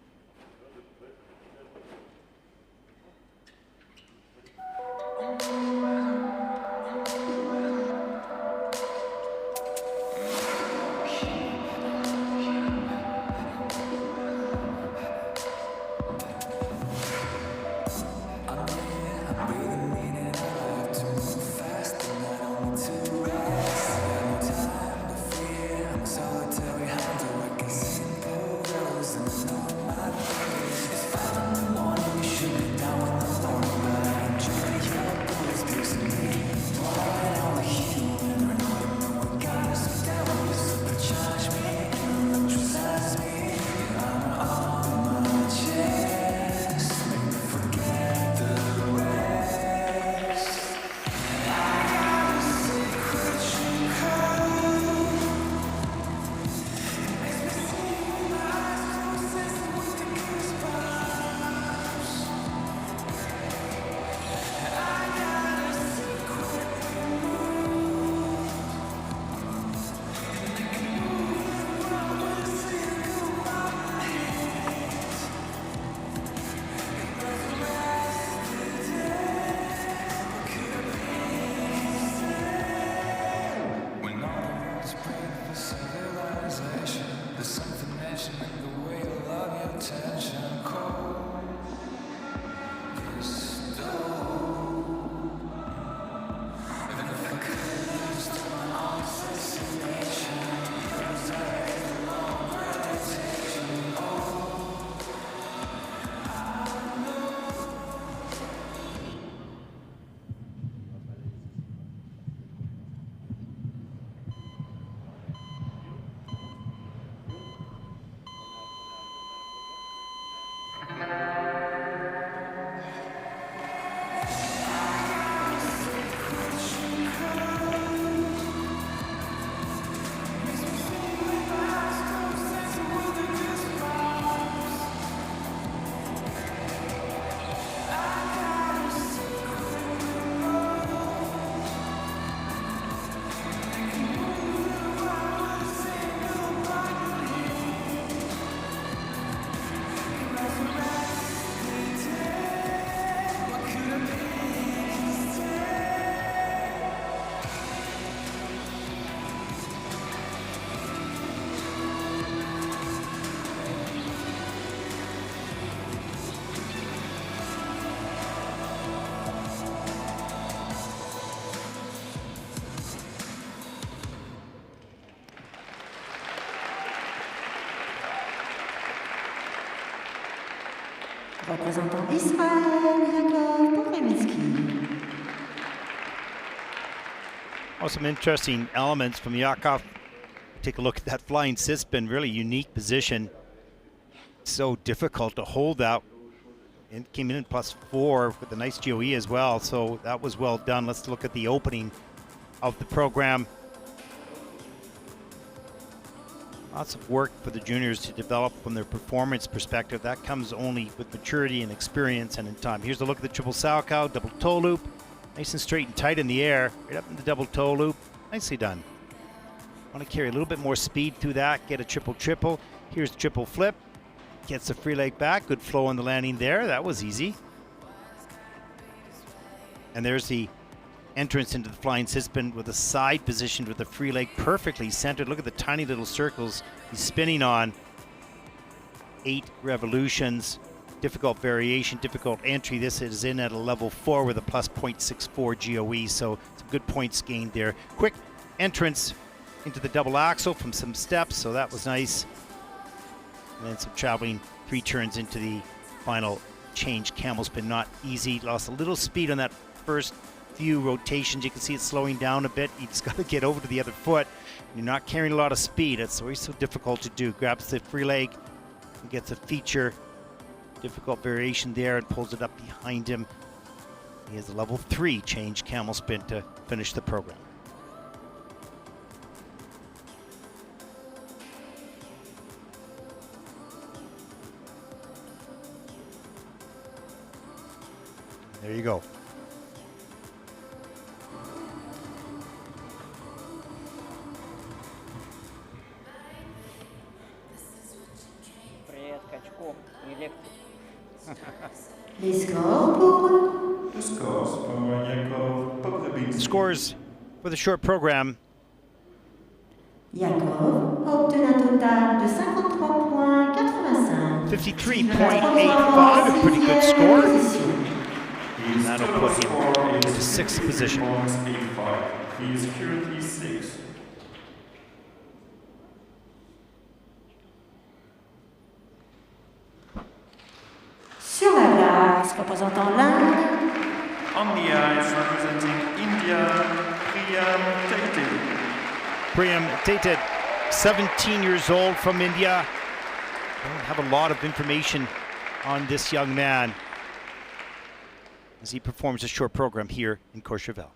Représentant Israël, Yakov Pogrebinsky. Oh, some interesting elements from Yakov. Take a look at that flying sit-spin, really unique position. So difficult to hold that. It came in +4 with a nice GOE as well, so that was well done. Let's look at the opening of the program. Lots of work for the juniors to develop from their performance perspective. That comes only with maturity and experience and in time. Here's a look at the triple Salchow, double toe loop. Nice and straight and tight in the air, right up in the double toe loop. Nicely done. Want to carry a little bit more speed through that, get a triple. Here's the triple flip. Gets the free leg back, good flow on the landing there. That was easy. And there's the entrance into the flying sit-spin with a side position with the free leg perfectly centered. Look at the tiny little circles he's spinning on. 8 revolutions. Difficult variation, difficult entry. This is in at a level 4 with a +0.64 GOE, so some good points gained there. Quick entrance into the double axel from some steps, so that was nice. And then some traveling 3 turns into the final change camel spin. Not easy. Lost a little speed on that first few rotations. You can see it slowing down a bit. You just got to get over to the other foot. You're not carrying a lot of speed. It's always so difficult to do. Grabs the free leg and gets a feature. Difficult variation there and pulls it up behind him. He has a level 3 change camel spin to finish the program. There you go. Привет, качку. Электрик. Les scores pour The scores for Yakov Pogrebinsky. Scores for the short program. Yakov obtenu un total de 53 points 85. 53.85, a pretty good score. His That'll total put him score in is the 6th position. 60.85. He is currently 6th. Sur la glace, représentant l'Inde, On the ice, representing India, Priyam Tated. Priyam Tated, 17 years old from India. Don't have a lot of information on this young man as he performs a short program here in Courchevel.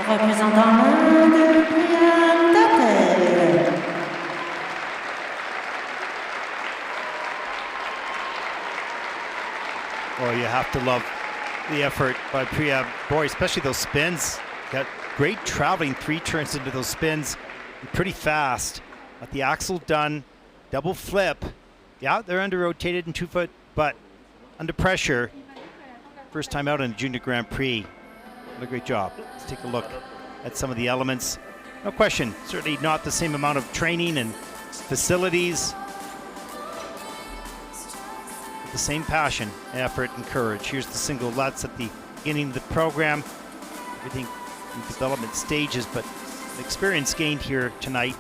Représentant l'Inde, Priyam Tated. Oh, you have to love the effort by Priyam. Boy, especially those spins. Got great traveling 3 turns into those spins. Pretty fast. Got the axle done. Double flip. Yeah, they're under rotated and 2 foot, but under pressure. First time out in the Junior Grand Prix. What a great job. Let's take a look at some of the elements. No question, certainly not the same amount of training and facilities. But the same passion, effort, and courage. Here's the single Lutz at the beginning of the program. Everything in development stages, but experience gained here tonight.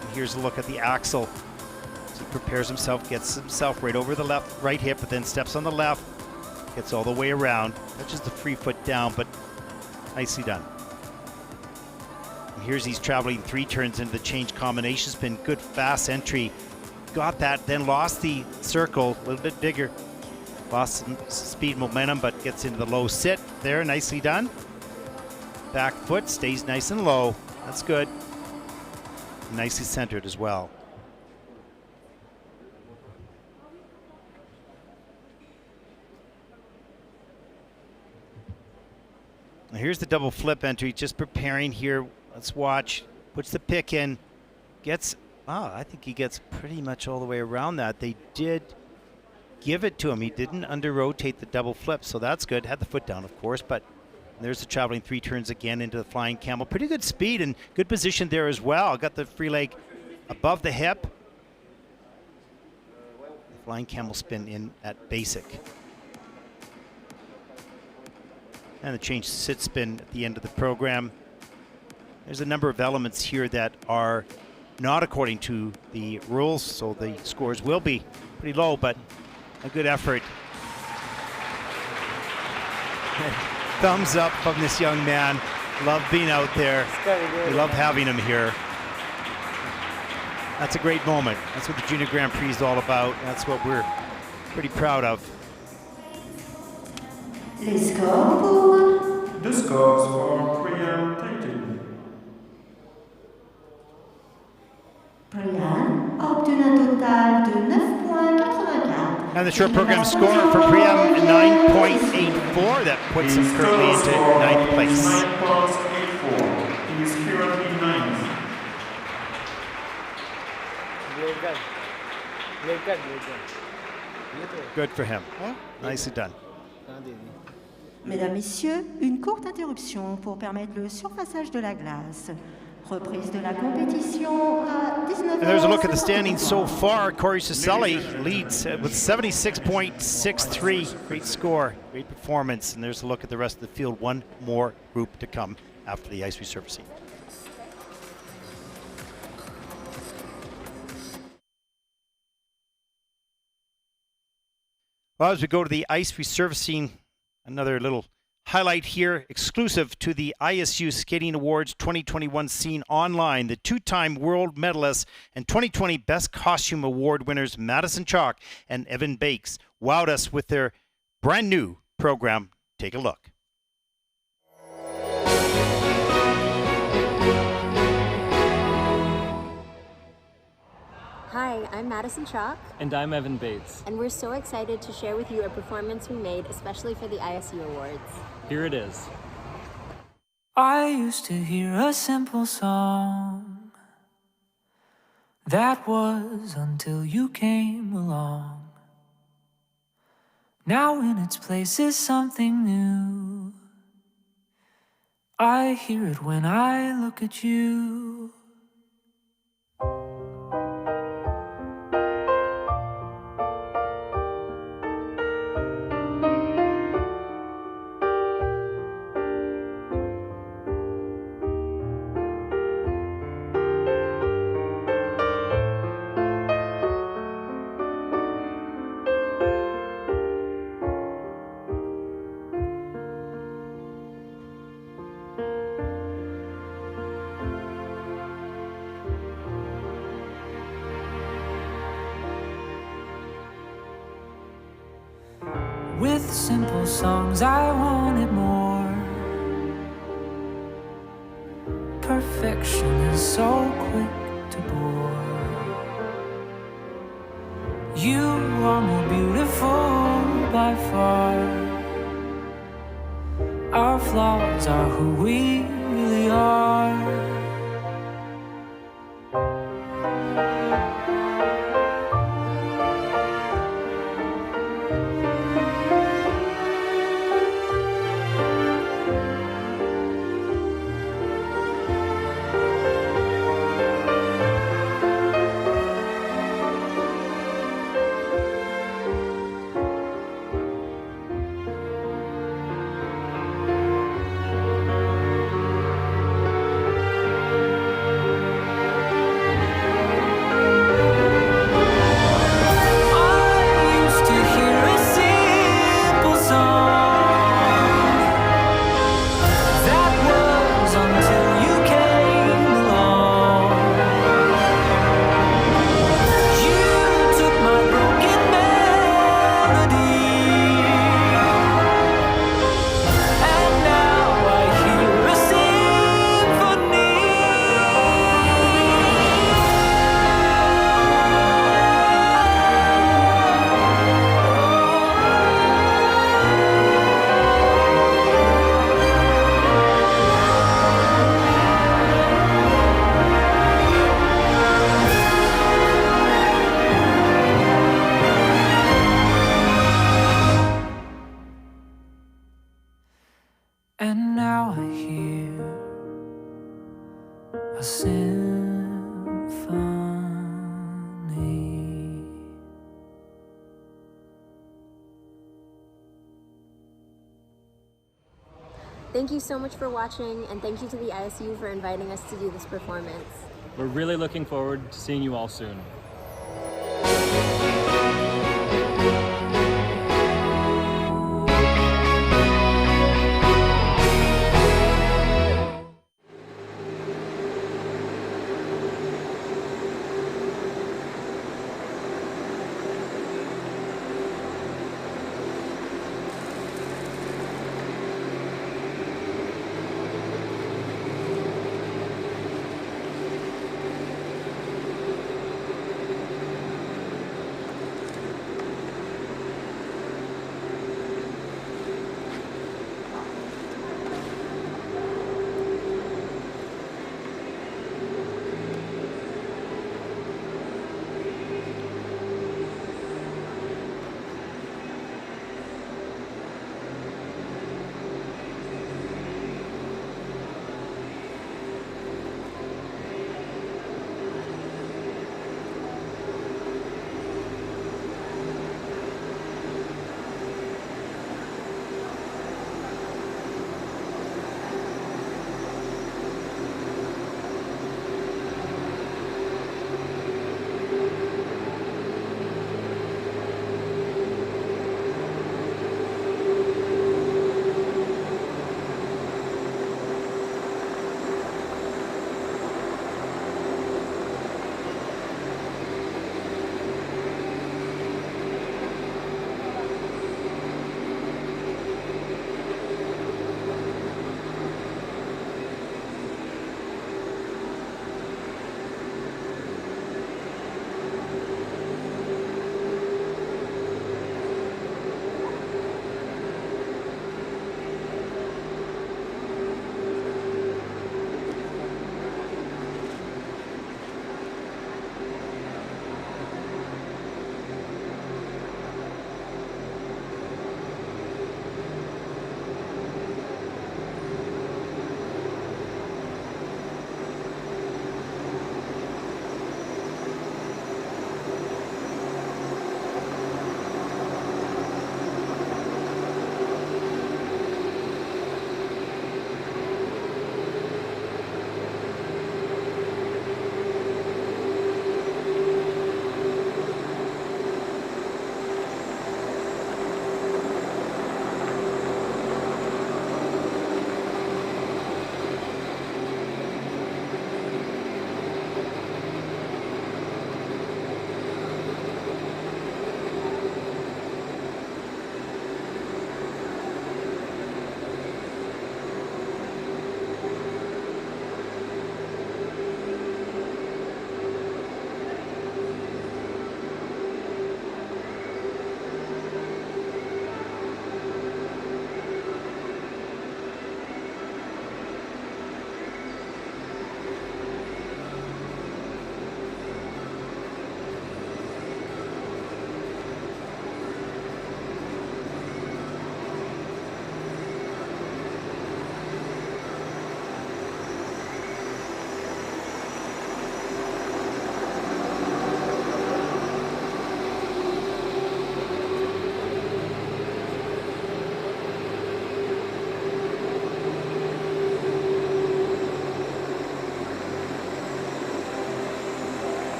And here's a look at the axle. So he prepares himself, gets himself right over the right hip, but then steps on the left, gets all the way around, touches the free foot down, but nicely done. And here's he's traveling 3 turns into the change combination spin. Good fast entry. Got that, then lost the circle, a little bit bigger. Lost some speed momentum, but gets into the low sit there. Nicely done. Back foot stays nice and low. That's good. Nicely centered as well. Now here's the double flip entry, just preparing here. Let's watch. Puts the pick in. Gets, I think he gets pretty much all the way around that. They did give it to him. He didn't under-rotate the double flip, so that's good. Had the foot down, of course, but there's the traveling 3 turns again into the flying camel. Pretty good speed and good position there as well. Got the free leg above the hip. The flying camel spin in at basic. And the change sit spin at the end of the program. There's a number of elements here that are not according to the rules, so the scores will be pretty low, but a good effort. Thumbs up from this young man. Love being out there. We love having him here. That's a great moment. That's what the Junior Grand Prix is all about. That's what we're pretty proud of. Les scores pour The scores for Priyam Tated. Priyam obtenu un total de 9,84. And the short program score for Priyam, 9.84. That puts him currently into 9th place. 9.84. He is currently 9th. Good for him. Nicely done. Mesdames, Messieurs, une courte interruption pour permettre le surfaçage de la glace. Reprise de la compétition à 19h. And there's a look at the standings so far. Circelli leads with 76.63. Great score, great performance. And there's a look at the rest of the field. One more group to come after the ice resurfacing. Well, as we go to the ice resurfacing, another little highlight here, exclusive to the ISU Skating Awards 2021 seen online. The 2-time world medalists and 2020 Best Costume Award winners Madison Chalk and Evan Bakes wowed us with their brand new program. Take a look. Hi, I'm Madison Chalk. And I'm Evan Bates. And we're so excited to share with you a performance we made especially for the ISU Awards. Here it is. I used to hear a simple song. That was until you came along. Now in its place is something new. I hear it when I look at you. With simple songs I wanted more. perfection is so quick to bore. You are more beautiful by far. Our flaws are who we really are. And now I hear a symphony. Thank you so much for watching, and thank you to the ISU for inviting us to do this performance. We're really looking forward to seeing you all soon.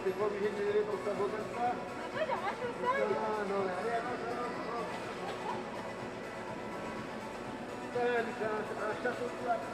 t'es pas obligé de lever ton sabot comme ça. Moi, j'aimerais faire ça. Non, allez, avance. C'est un château de plate.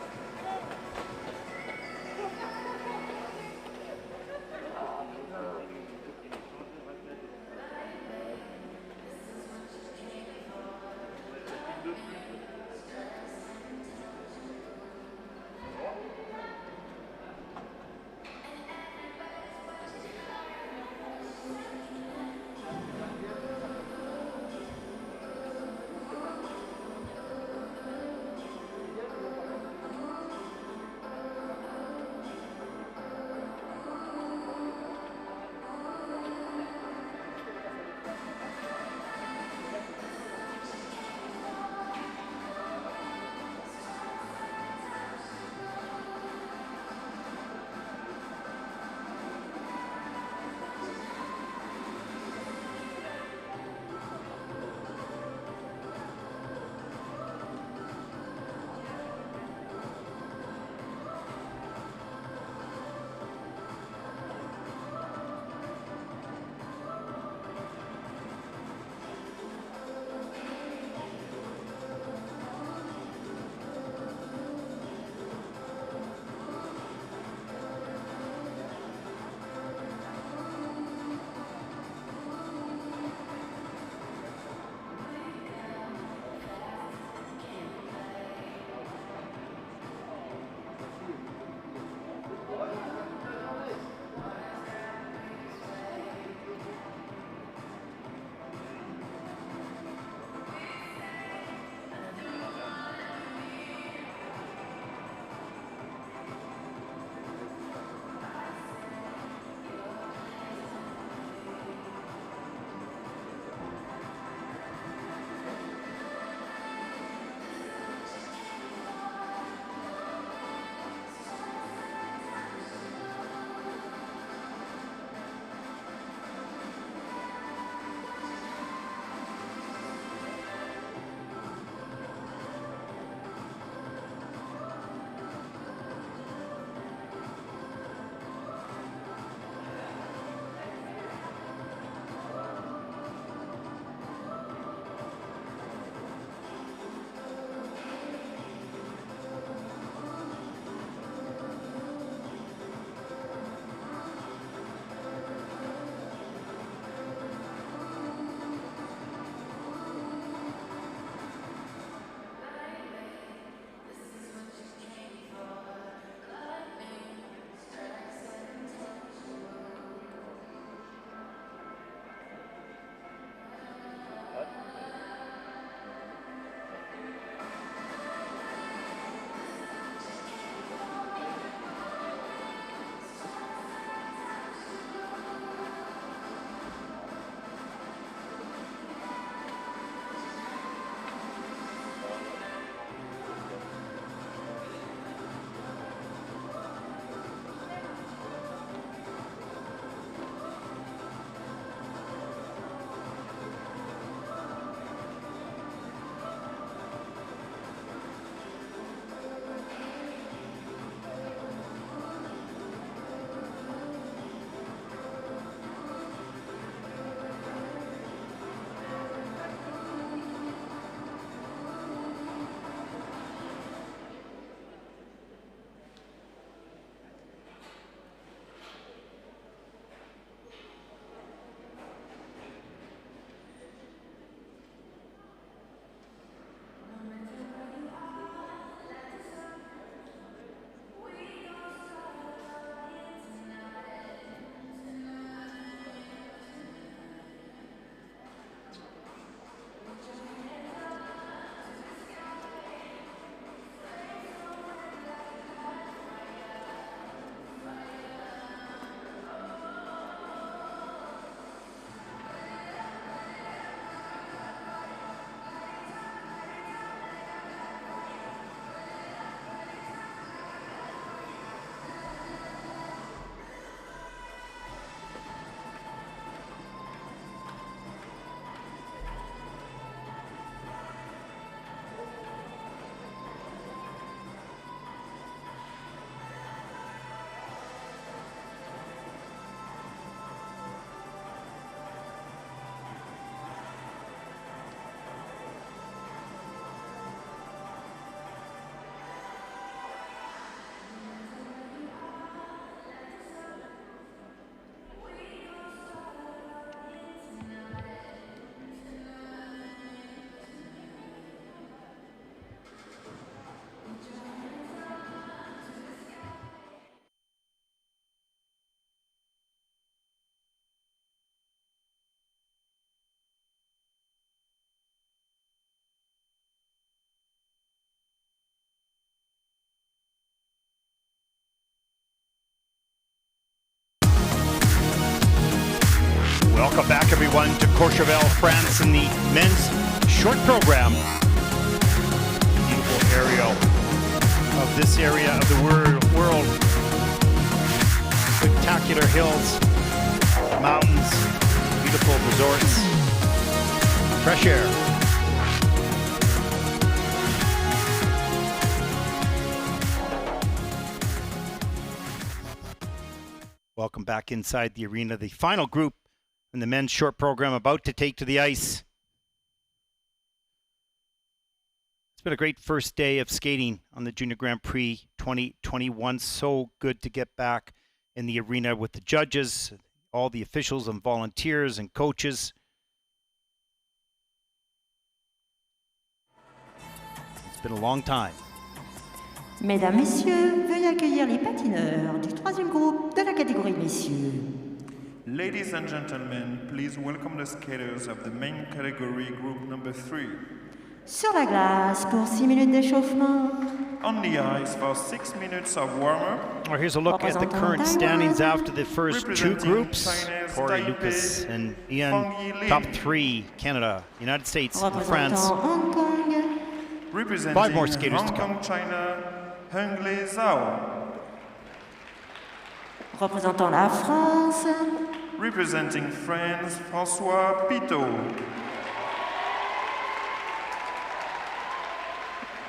Welcome back, everyone, to Courchevel, France, in the men's short program. Beautiful aerial of this area of the world. Spectacular hills, mountains, beautiful resorts, fresh air. Welcome back inside the arena. The final group in the men's short program about to take to the ice. It's been a great first day of skating on the Junior Grand Prix 2021. So good to get back in the arena with the judges, all the officials and volunteers and coaches. It's been a long time. Mesdames, Messieurs, veuillez accueillir les patineurs du troisième groupe de la catégorie messieurs. Ladies and gentlemen, please welcome the skaters of the main category group number 3. Sur la glace pour 6 minutes d'échauffement. On the ice for 6 minutes of warm-up. Well, here's a look at the current standings after the first two groups. Corey, Lucas, and Ian, top 3, Canada, United States, and France. Representing 5 more skaters Hong to come. Kong, China, Hengli Zhao. Représentant la France. Representing France, Francois Pitot.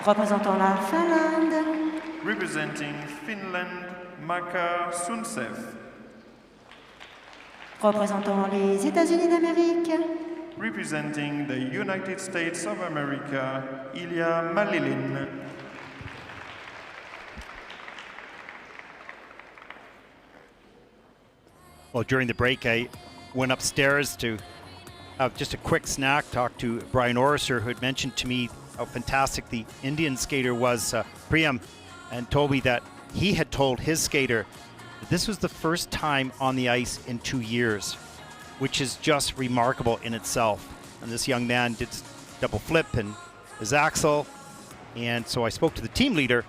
Représentant la Finlande. Representing Finland, Makar Suntsev. Représentant les États-Unis d'Amérique. Representing the United States of America, Ilya Malinin. Well, during the break, I went upstairs to have just a quick snack, talk to Brian Orser, who had mentioned to me how fantastic the Indian skater was, Priyam, and told me that he had told his skater that this was the first time on the ice in 2 years, which is just remarkable in itself. And this young man did double flip and his axel. And so I spoke to the team leader,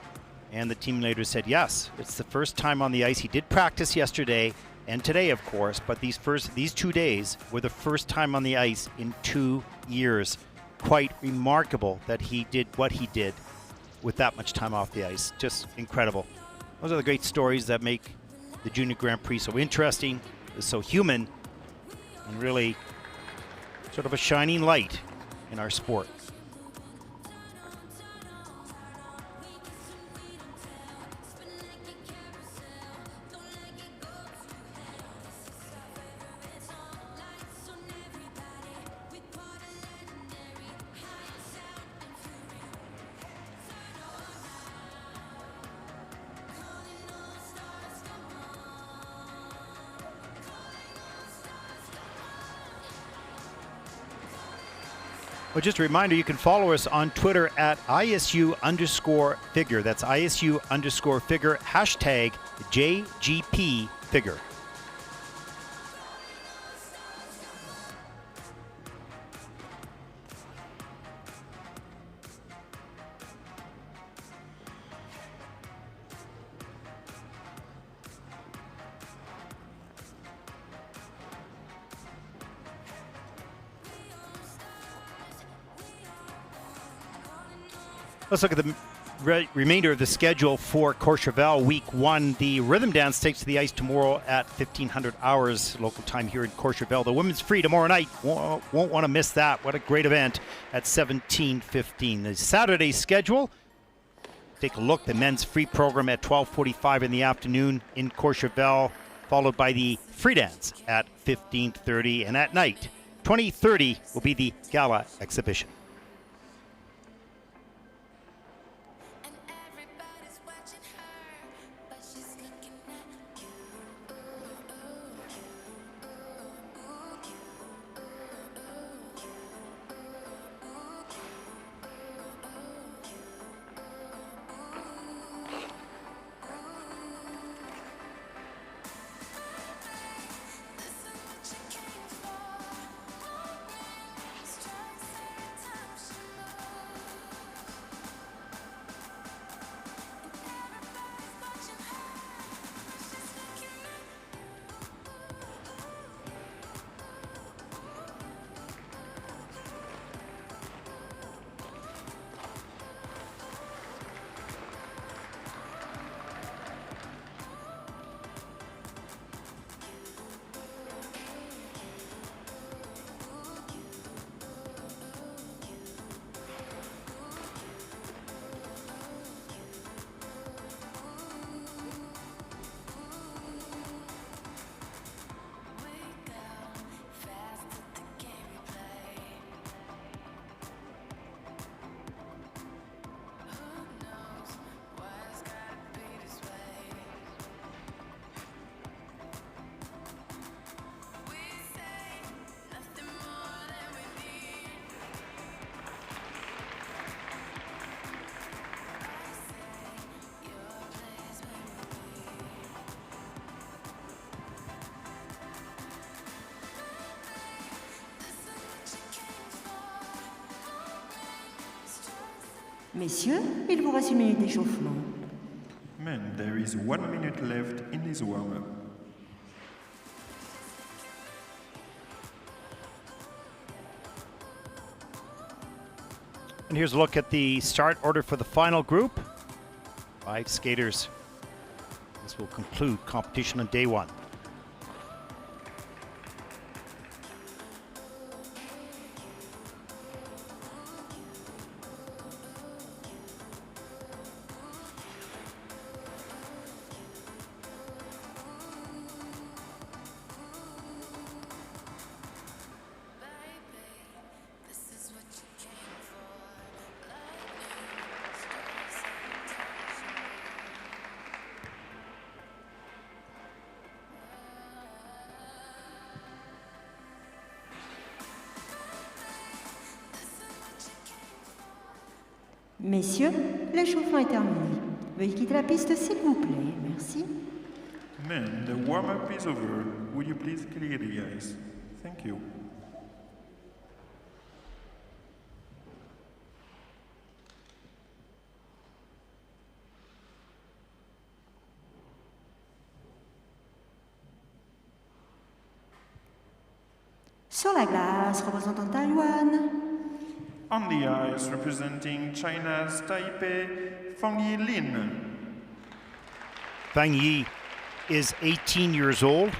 and the team leader said, yes, it's the first time on the ice. He did practice yesterday and today, of course, but these 2 days were the first time on the ice in 2 years. Quite remarkable that he did what he did with that much time off the ice. Just incredible. Those are the great stories that make the Junior Grand Prix so interesting, so human, and really sort of a shining light in our sport. Well, just a reminder, you can follow us on Twitter at ISU_figure. That's ISU_figure, hashtag JGPfigure. Let's look at the remainder of the schedule for Courchevel. Week 1, the rhythm dance takes to the ice tomorrow at 1500 hours local time here in Courchevel. The women's free tomorrow night. Won't want to miss that. What a great event at 17:15. The Saturday schedule, take a look. The men's free program at 12:45 in the afternoon in Courchevel, followed by the free dance at 15:30. And at night, 20:30 will be the gala exhibition. Messieurs, il vous reste 1 minute d'échauffement. Men, there is 1 minute left in this warm-up. And here's a look at the start order for the final group. 5 skaters. This will conclude competition on day 1. Messieurs, l'échauffement est terminé. Veuillez quitter la piste s'il vous plaît. Merci. Men, the warm-up is over. Would you please clear the ice? Thank you. Sur la glace, représentant Taïwan. On the ice, representing China's Taipei, Fang Yilin. Fang Yi is 18 years old.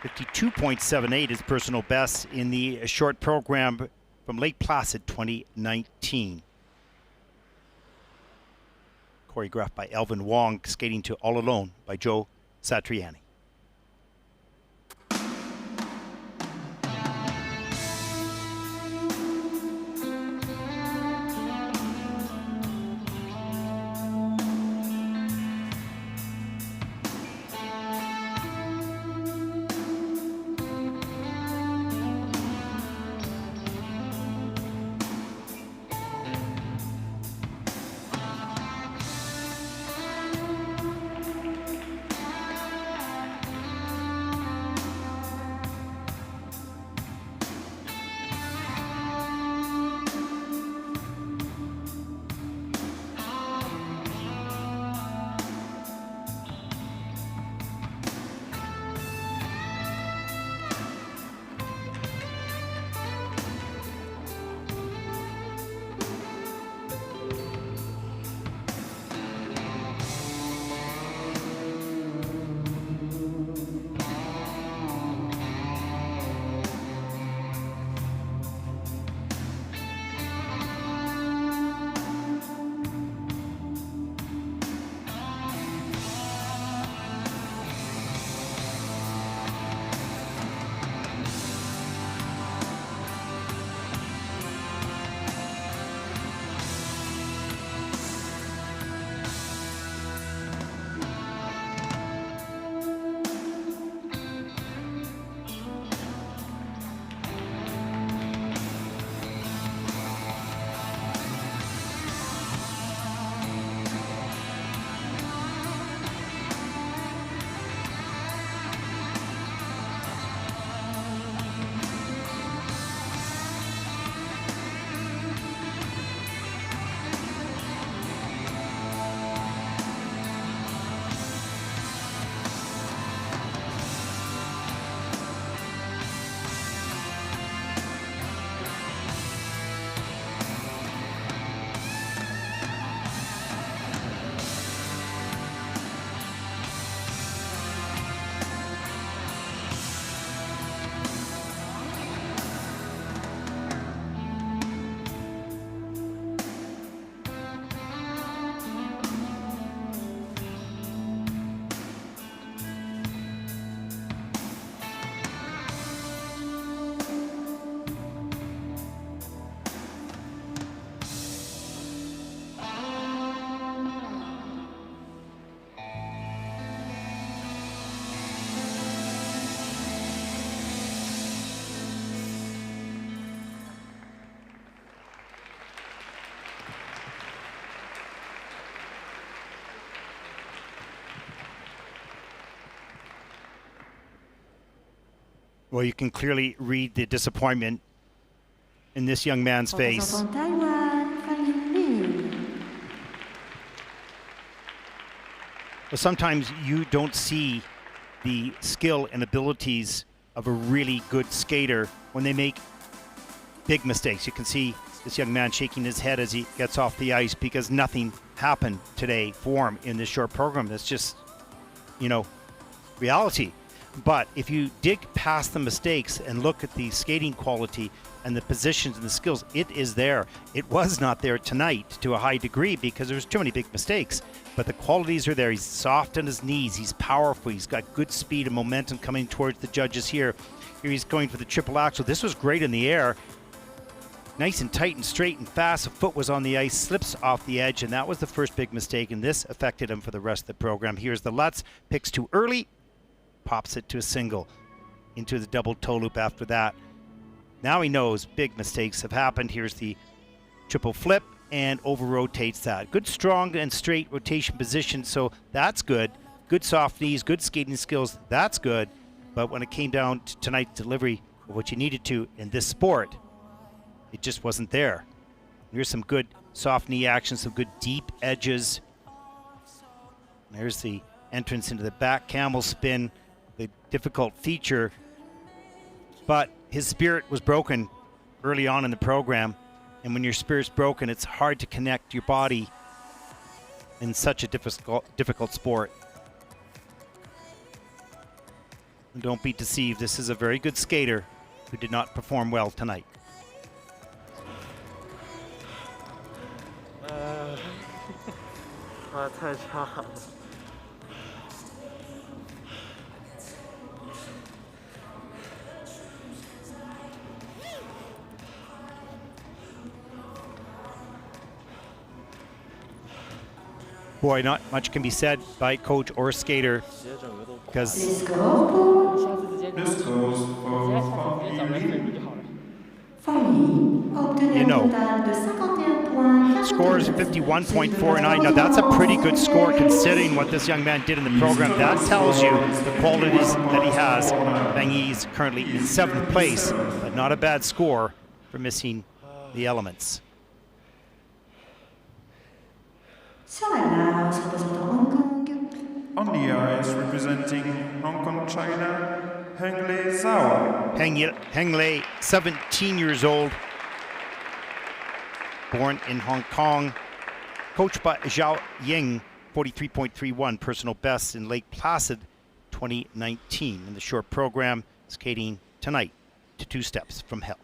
52.78 is personal best in the short program from Lake Placid 2019. Choreographed by Elvin Wong, skating to All Alone by Joe Satriani. Well, you can clearly read the disappointment in this young man's face. Représentant Taïwan, Fang Yilin. But sometimes you don't see the skill and abilities of a really good skater when they make big mistakes. You can see this young man shaking his head as he gets off the ice because nothing happened today for him in this short program. That's just, you know, reality. But if you dig past the mistakes and look at the skating quality and the positions and the skills, it is there. It was not there tonight to a high degree because there was too many big mistakes. But the qualities are there. He's soft on his knees. He's powerful. He's got good speed and momentum coming towards the judges here. Here he's going for the triple axel. This was great in the air. Nice and tight and straight and fast. A foot was on the ice, slips off the edge, and that was the first big mistake, and this affected him for the rest of the program. Here's the Lutz. Picks too early. Pops it to a single. Into the double toe loop after that. Now he knows big mistakes have happened. Here's the triple flip and over rotates that. Good strong and straight rotation position, so that's good. Good soft knees, good skating skills, that's good. But when it came down to tonight's delivery of what you needed to in this sport, it just wasn't there. Here's some good soft knee action, some good deep edges. There's the entrance into the back camel spin, the difficult feature. But his spirit was broken early on in the program. And when your spirit's broken, it's hard to connect your body in such a difficult sport. And don't be deceived. This is a very good skater who did not perform well tonight. Boy, not much can be said by coach or skater because This goes you know, score is 51.49. Now that's a pretty good score considering what this young man did in the program. That tells you the qualities that he has. He's currently in 7th place, but not a bad score for missing the elements. on the ice representing Hong Kong, China, Henglei Zhao. Henglei, 17 years old, born in Hong Kong, coached by Zhao Ying, 43.31 personal best in Lake Placid 2019. In the short program, skating tonight to 2 steps from hell.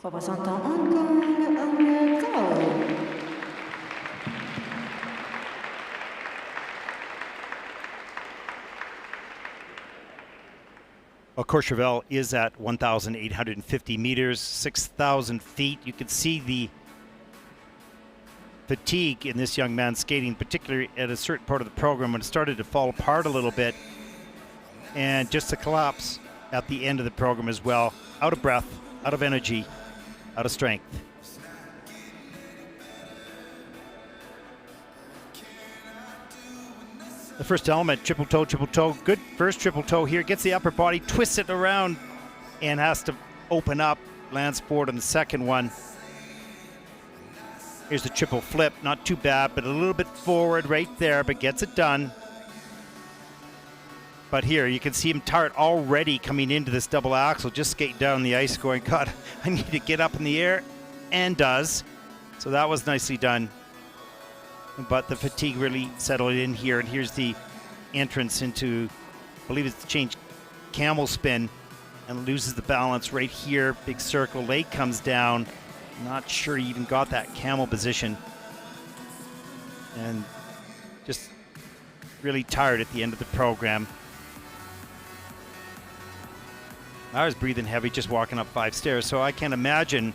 Représentant Hong Kong, Gao. Well, Courchevel is at 1,850 meters, 6,000 feet. You can see the fatigue in this young man skating, particularly at a certain part of the program when it started to fall apart a little bit and just to collapse at the end of the program as well. Out of breath, out of energy, out of strength. The first element, triple toe, good first triple toe here, gets the upper body, twists it around and has to open up, lands forward on the second one. Here's the triple flip, not too bad, but a little bit forward right there, but gets it done. But here, you can see him tired already coming into this double axel, just skating down the ice going, God, I need to get up in the air, and does. So that was nicely done. But the fatigue really settled in here, and here's the entrance into, I believe it's the change camel spin, and loses the balance right here. Big circle, leg comes down. Not sure he even got that camel position. And just really tired at the end of the program. I was breathing heavy just walking up 5 stairs, so I can't imagine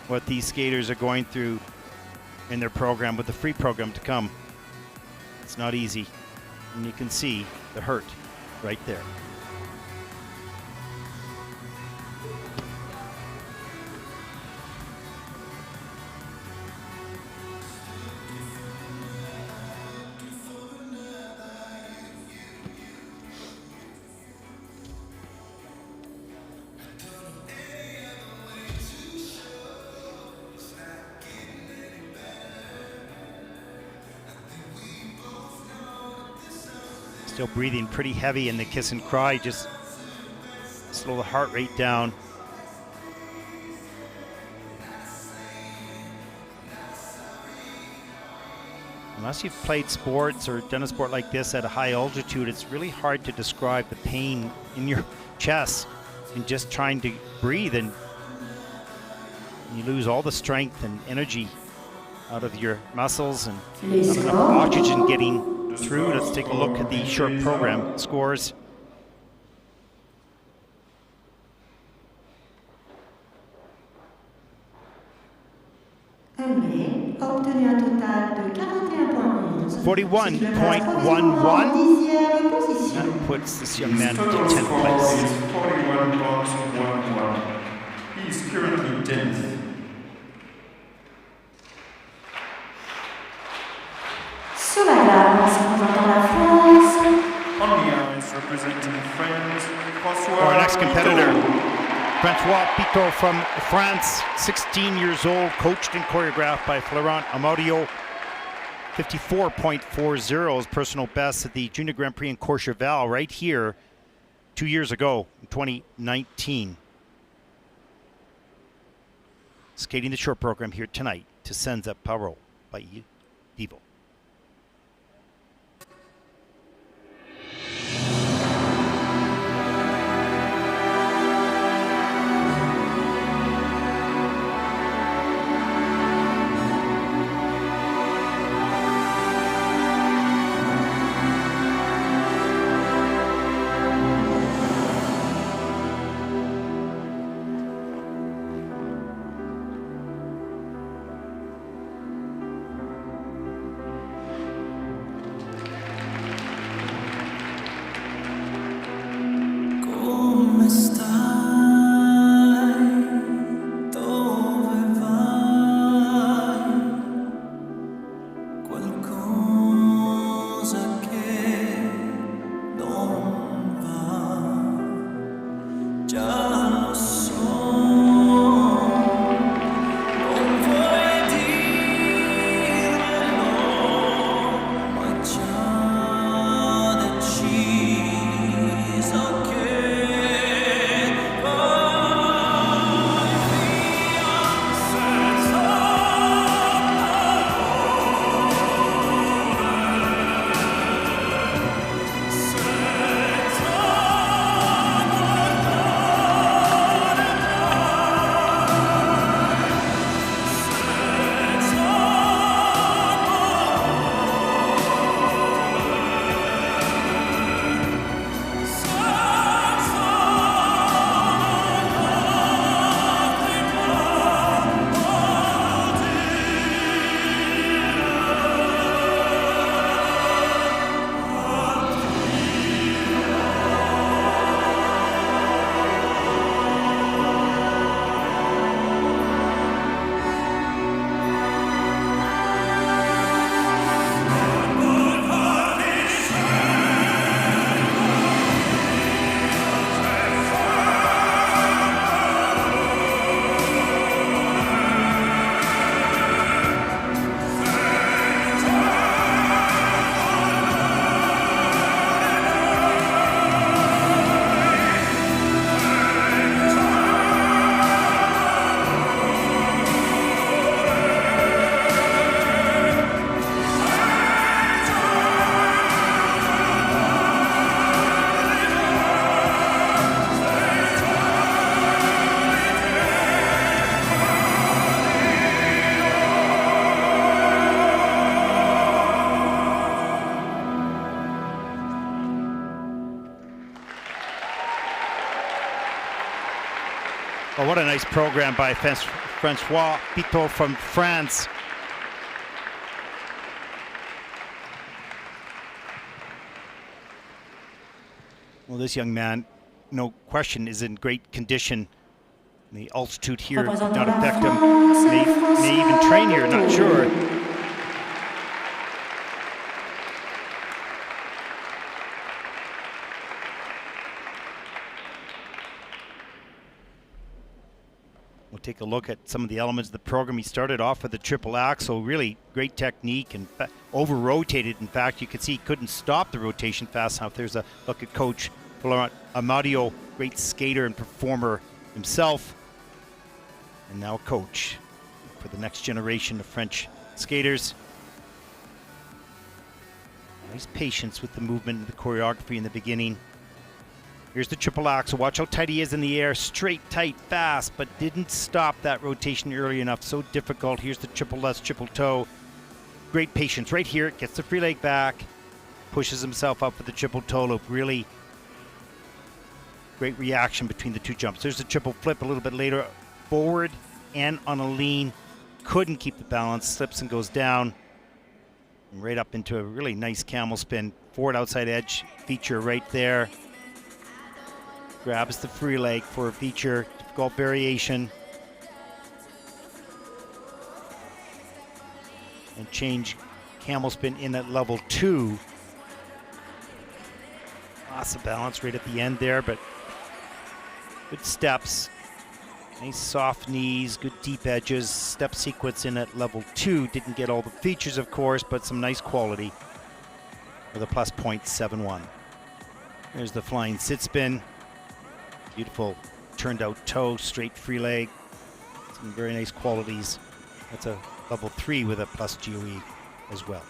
what these skaters are going through in their program with the free program to come. It's not easy, and you can see the hurt right there. Still breathing pretty heavy in the kiss and cry, just slow the heart rate down. Unless you've played sports or done a sport like this at a high altitude, it's really hard to describe the pain in your chest and just trying to breathe, and you lose all the strength and energy out of your muscles and not enough oxygen getting through. Let's take a look at the short program scores. Humblé a obtenu un total de 41.11. 41.11. That puts this young man into 10th place. 41.11. He is currently 10th. Sur la glace, représentant la France. On the ice, representing France, Francois Our next competitor, Pitot. Francois Pitot from France, 16 years old, coached and choreographed by Florent Amadio. 54.40 is personal best at the Junior Grand Prix in Courchevel right here 2 years ago, in 2019. Skating the short program here tonight to Senza Paro by Vivo. Oh, what a nice program by Francois Pitot from France. Well, this young man, no question, is in great condition. The altitude here did not affect him. May even train here, not sure. We'll take a look at some of the elements of the program. He started off with the triple axel, really great technique and over-rotated. In fact, you could see he couldn't stop the rotation fast enough. There's a look at Coach Florent Amadio, great skater and performer himself, and now coach for the next generation of French skaters. Nice patience with the movement and the choreography in the beginning. Here's the triple axel. Watch how tight he is in the air. Straight, tight, fast, but didn't stop that rotation early enough. So difficult. Here's the triple lutz, triple toe. Great patience right here. Gets the free leg back. Pushes himself up for the triple toe loop. Really great reaction between the two jumps. There's the triple flip a little bit later. Forward and on a lean. Couldn't keep the balance. Slips and goes down. And right up into a really nice camel spin. Forward outside edge feature right there. Grabs the free leg for a feature, difficult variation. And change camel spin in at level 2. Lots of balance right at the end there, but good steps. Nice soft knees, good deep edges. Step sequence in at level 2. Didn't get all the features, of course, but some nice quality with a plus 0.71. There's the flying sit spin. Beautiful turned out toe, straight free leg. Some very nice qualities. That's a level 3 with a plus GOE as well.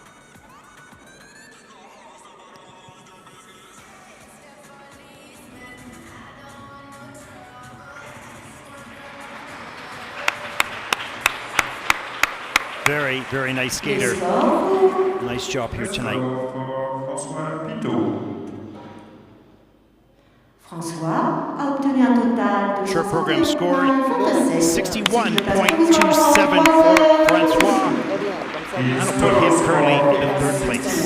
Very, very nice skater. Nice job here tonight. François a obtenu un total de Short program score 61.27 for Francois. That'll put him currently in 3rd place.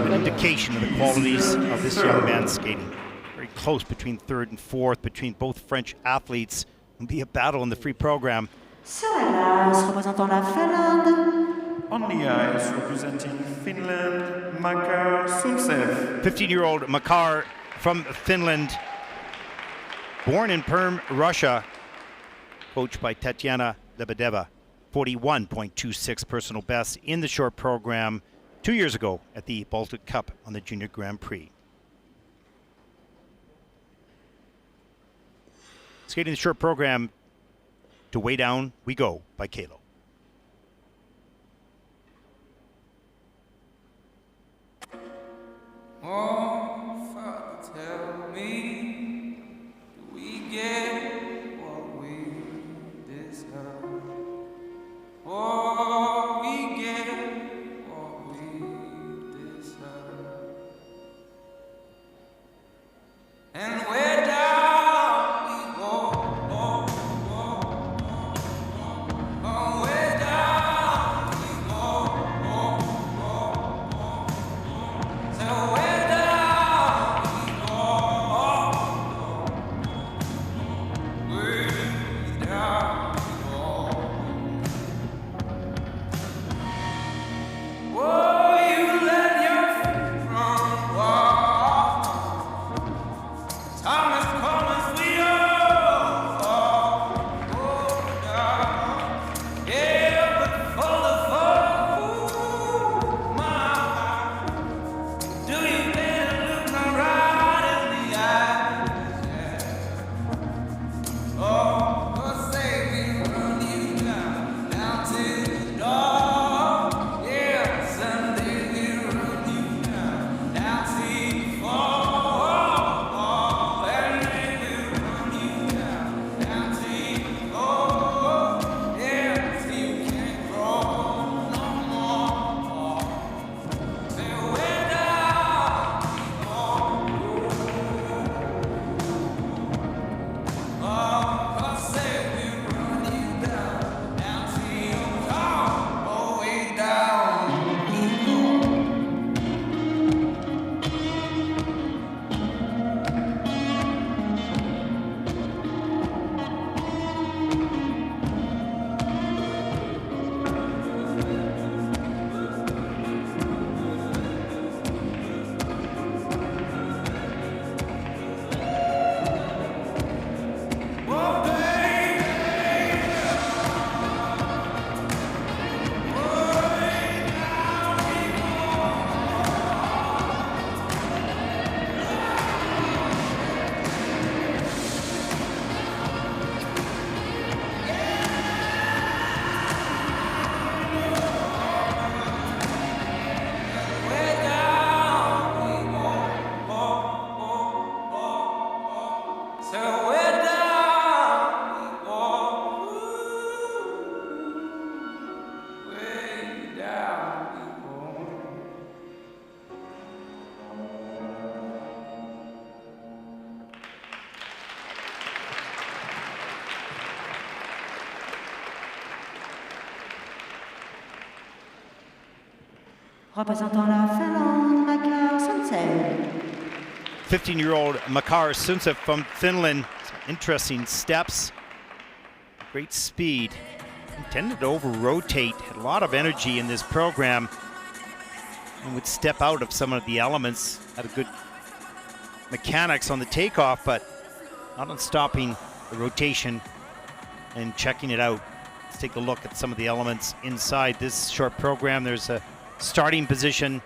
An indication of the qualities of this young man's skating. Very close between 3rd and 4th, between both French athletes. It'll be a battle in the free program. Sur la glace, représentant la Finlande. On the ice, representing Finland, Makar Suntsev. 15-year-old Makar from Finland, born in Perm, Russia, coached by Tatiana Lebedeva. 41.26 personal best in the short program 2 years ago at the Baltic Cup on the Junior Grand Prix. Skating the short program, To Way Down We Go by Kalo. Oh, Father, tell me, do we get what we deserve? Oh, we get what we deserve. And where down we go, oh, oh, oh, oh, oh. Représentant la Finlande, Makar Suntsev. 15-year-old Makar Suntsev from Finland. Some interesting steps, great speed. Intended to over-rotate, had a lot of energy in this program, and would step out of some of the elements. Had a good mechanics on the takeoff, but not on stopping the rotation and checking it out. Let's take a look at some of the elements inside this short program. There's a starting position.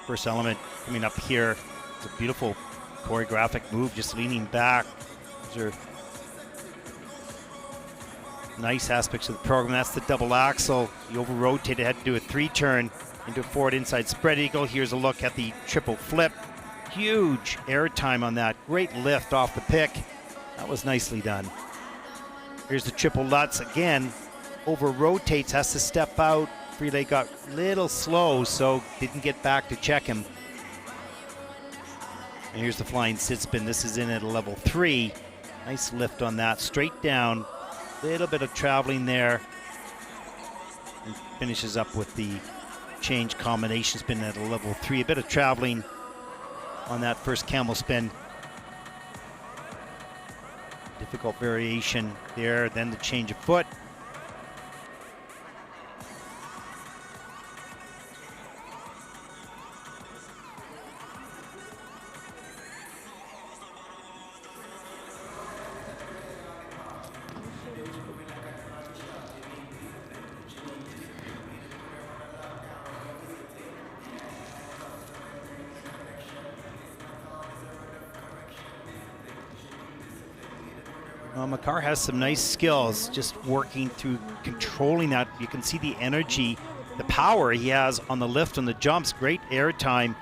First element coming up here. It's a beautiful choreographic move, just leaning back. Those are nice aspects of the program. That's the double axel. He over-rotated, had to do a 3-turn into a forward inside spread eagle. Here's a look at the triple flip. Huge air time on that. Great lift off the pick. That was nicely done. Here's the triple Lutz again. Over-rotates, has to step out. Free leg got a little slow, so didn't get back to check him. And here's the flying sit spin. This is in at a level 3. Nice lift on that. Straight down. Little bit of traveling there. And finishes up with the change combination spin at a level 3. A bit of traveling on that first camel spin. Difficult variation there. Then the change of foot. Well, Makar has some nice skills, just working through controlling that. You can see the energy, the power he has on the lift, on the jumps. Great air time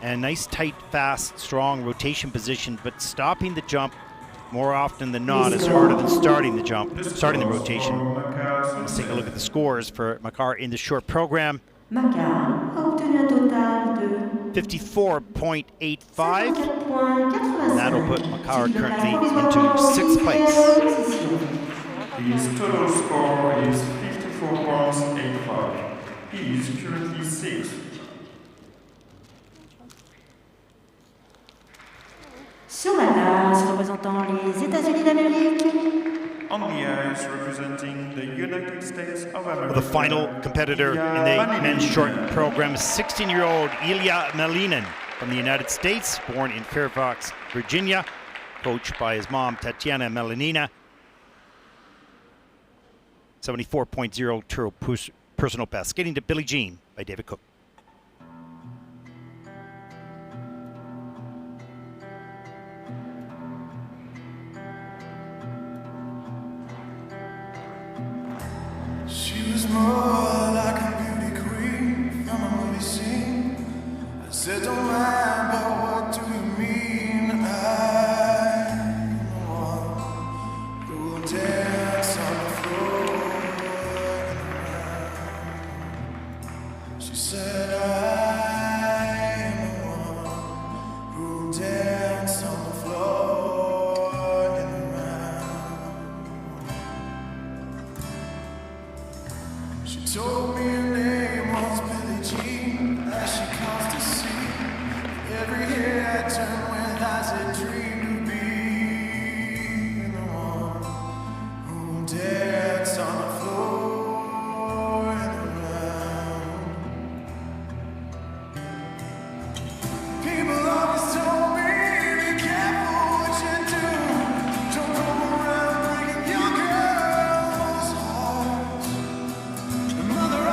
and nice, tight, fast, strong rotation position. But stopping the jump more often than not is harder than starting the jump, starting the rotation. Let's take a look at the scores for Makar in the short program. Makar a obtenu un total de 54.85. That'll put Makar currently into 6th place. His total score is 54.85. He is currently 6th. Sur la glace, représentant les États-Unis d'Amérique. On the ice, representing the United States of America. The final competitor in the men's short program, 16-year-old Ilya Malinin from the United States, born in Fairfax, Virginia, coached by his mom, Tatiana Malinina. 74.0 turbo personal best. Skating to Billie Jean by David Cook. She was more like a beauty queen from a movie scene. I said, don't mind, but what do you mean? I'm the one who will dance on the floor. She said, I'm the one who will dance on the floor in the round. She told me her name was Billie Jean, as she comes to see. Every hair I turn with eyes that dream to be the one who dance on the floor and around. People always told me, be careful what you do. Don't go around breaking your girl's heart. The mother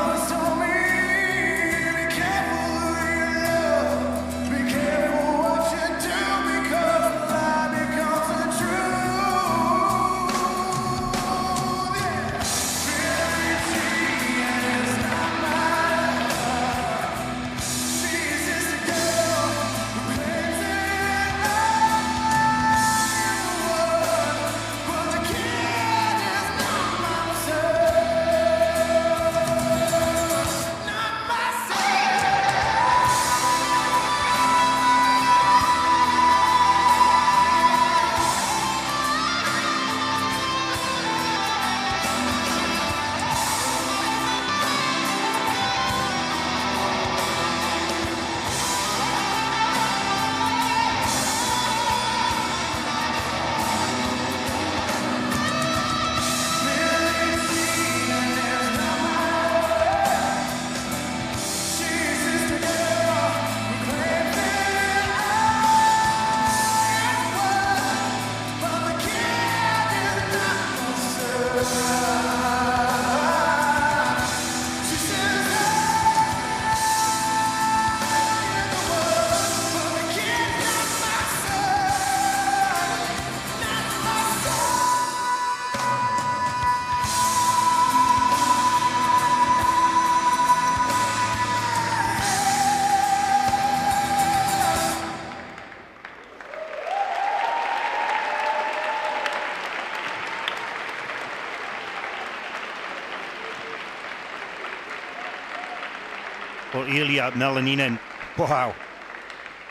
Well, Ilya Malinin, wow.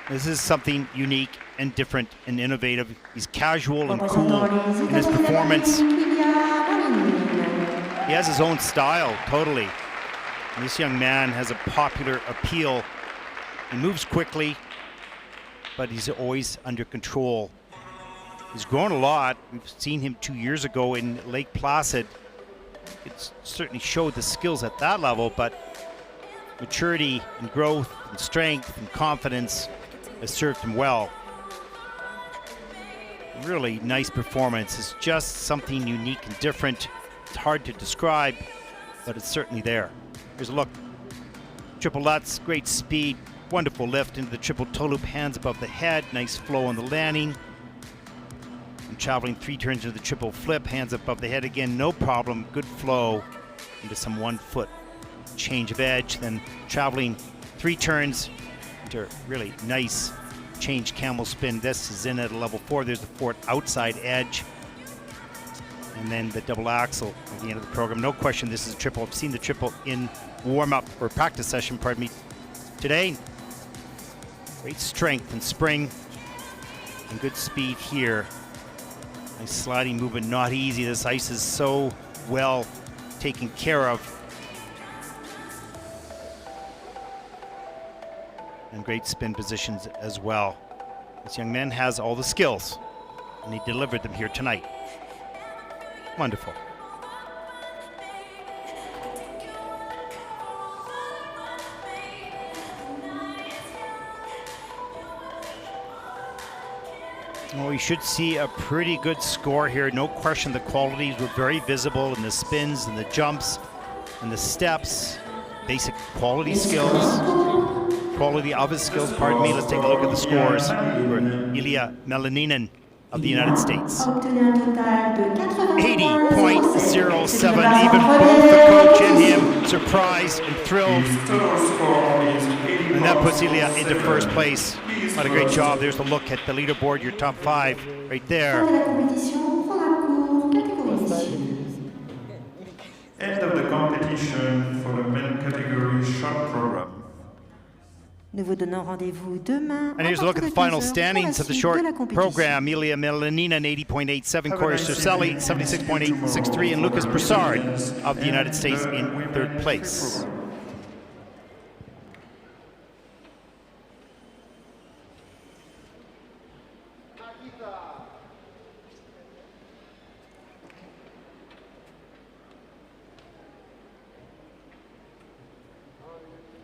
This is something unique and different and innovative. He's casual and cool in his performance. He has his own style, totally. And this young man has a popular appeal. He moves quickly, but he's always under control. He's grown a lot. We've seen him 2 years ago in Lake Placid. It certainly showed the skills at that level, but maturity and growth and strength and confidence has served him well. Really nice performance. It's just something unique and different. It's hard to describe, but it's certainly there. Here's a look. Triple Lutz, great speed, wonderful lift into the triple toe loop, hands above the head, nice flow on the landing. And traveling 3 turns into the triple flip, hands above the head again, no problem, good flow into some 1 foot change of edge, then traveling 3 turns into really nice change camel spin. This is in at a level 4. There's the 4th outside edge. And then the double axel at the end of the program. No question this is a triple. I've seen the triple in warm-up or practice session, pardon me, today. Great strength and spring and good speed here. Nice sliding movement, not easy. This ice is so well taken care of. And great spin positions as well. This young man has all the skills, and he delivered them here tonight. Wonderful. Well, we should see a pretty good score here. No question the qualities were very visible in the spins and the jumps and the steps. Basic quality skills. Quality of his skills, pardon me. Let's take a look at the scores for Ilya Malinin of the United States. 80.07, even both the coach and him surprised and thrilled. And that puts Ilya into first place. What a great job. There's a look at the leaderboard, your top 5 right there. End of the competition for the men category short program. Nous vous donnons rendez-vous demain. And here's a look at the final standings of the short program. Ilya Malinin, 80.87, Corey Circelli, 76.863, and Lucas Broussard of the United States in 3rd place.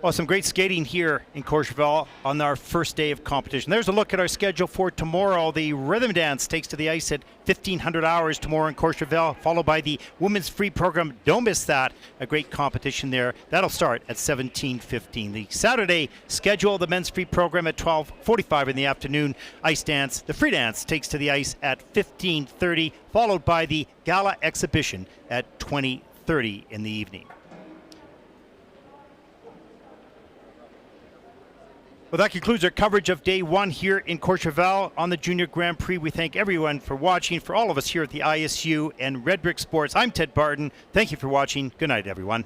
Well, some great skating here in Courchevel on our first day of competition. There's a look at our schedule for tomorrow. The rhythm dance takes to the ice at 1500 hours tomorrow in Courchevel, followed by the women's free program. Don't miss that. A great competition there. That'll start at 17:15. The Saturday schedule, the men's free program at 12:45 in the afternoon. Ice dance, the free dance takes to the ice at 15:30, followed by the gala exhibition at 20:30 in the evening. Well, that concludes our coverage of day 1 here in Courchevel on the Junior Grand Prix. We thank everyone for watching. For all of us here at the ISU and Red Brick Sports, I'm Ted Barton. Thank you for watching. Good night, everyone.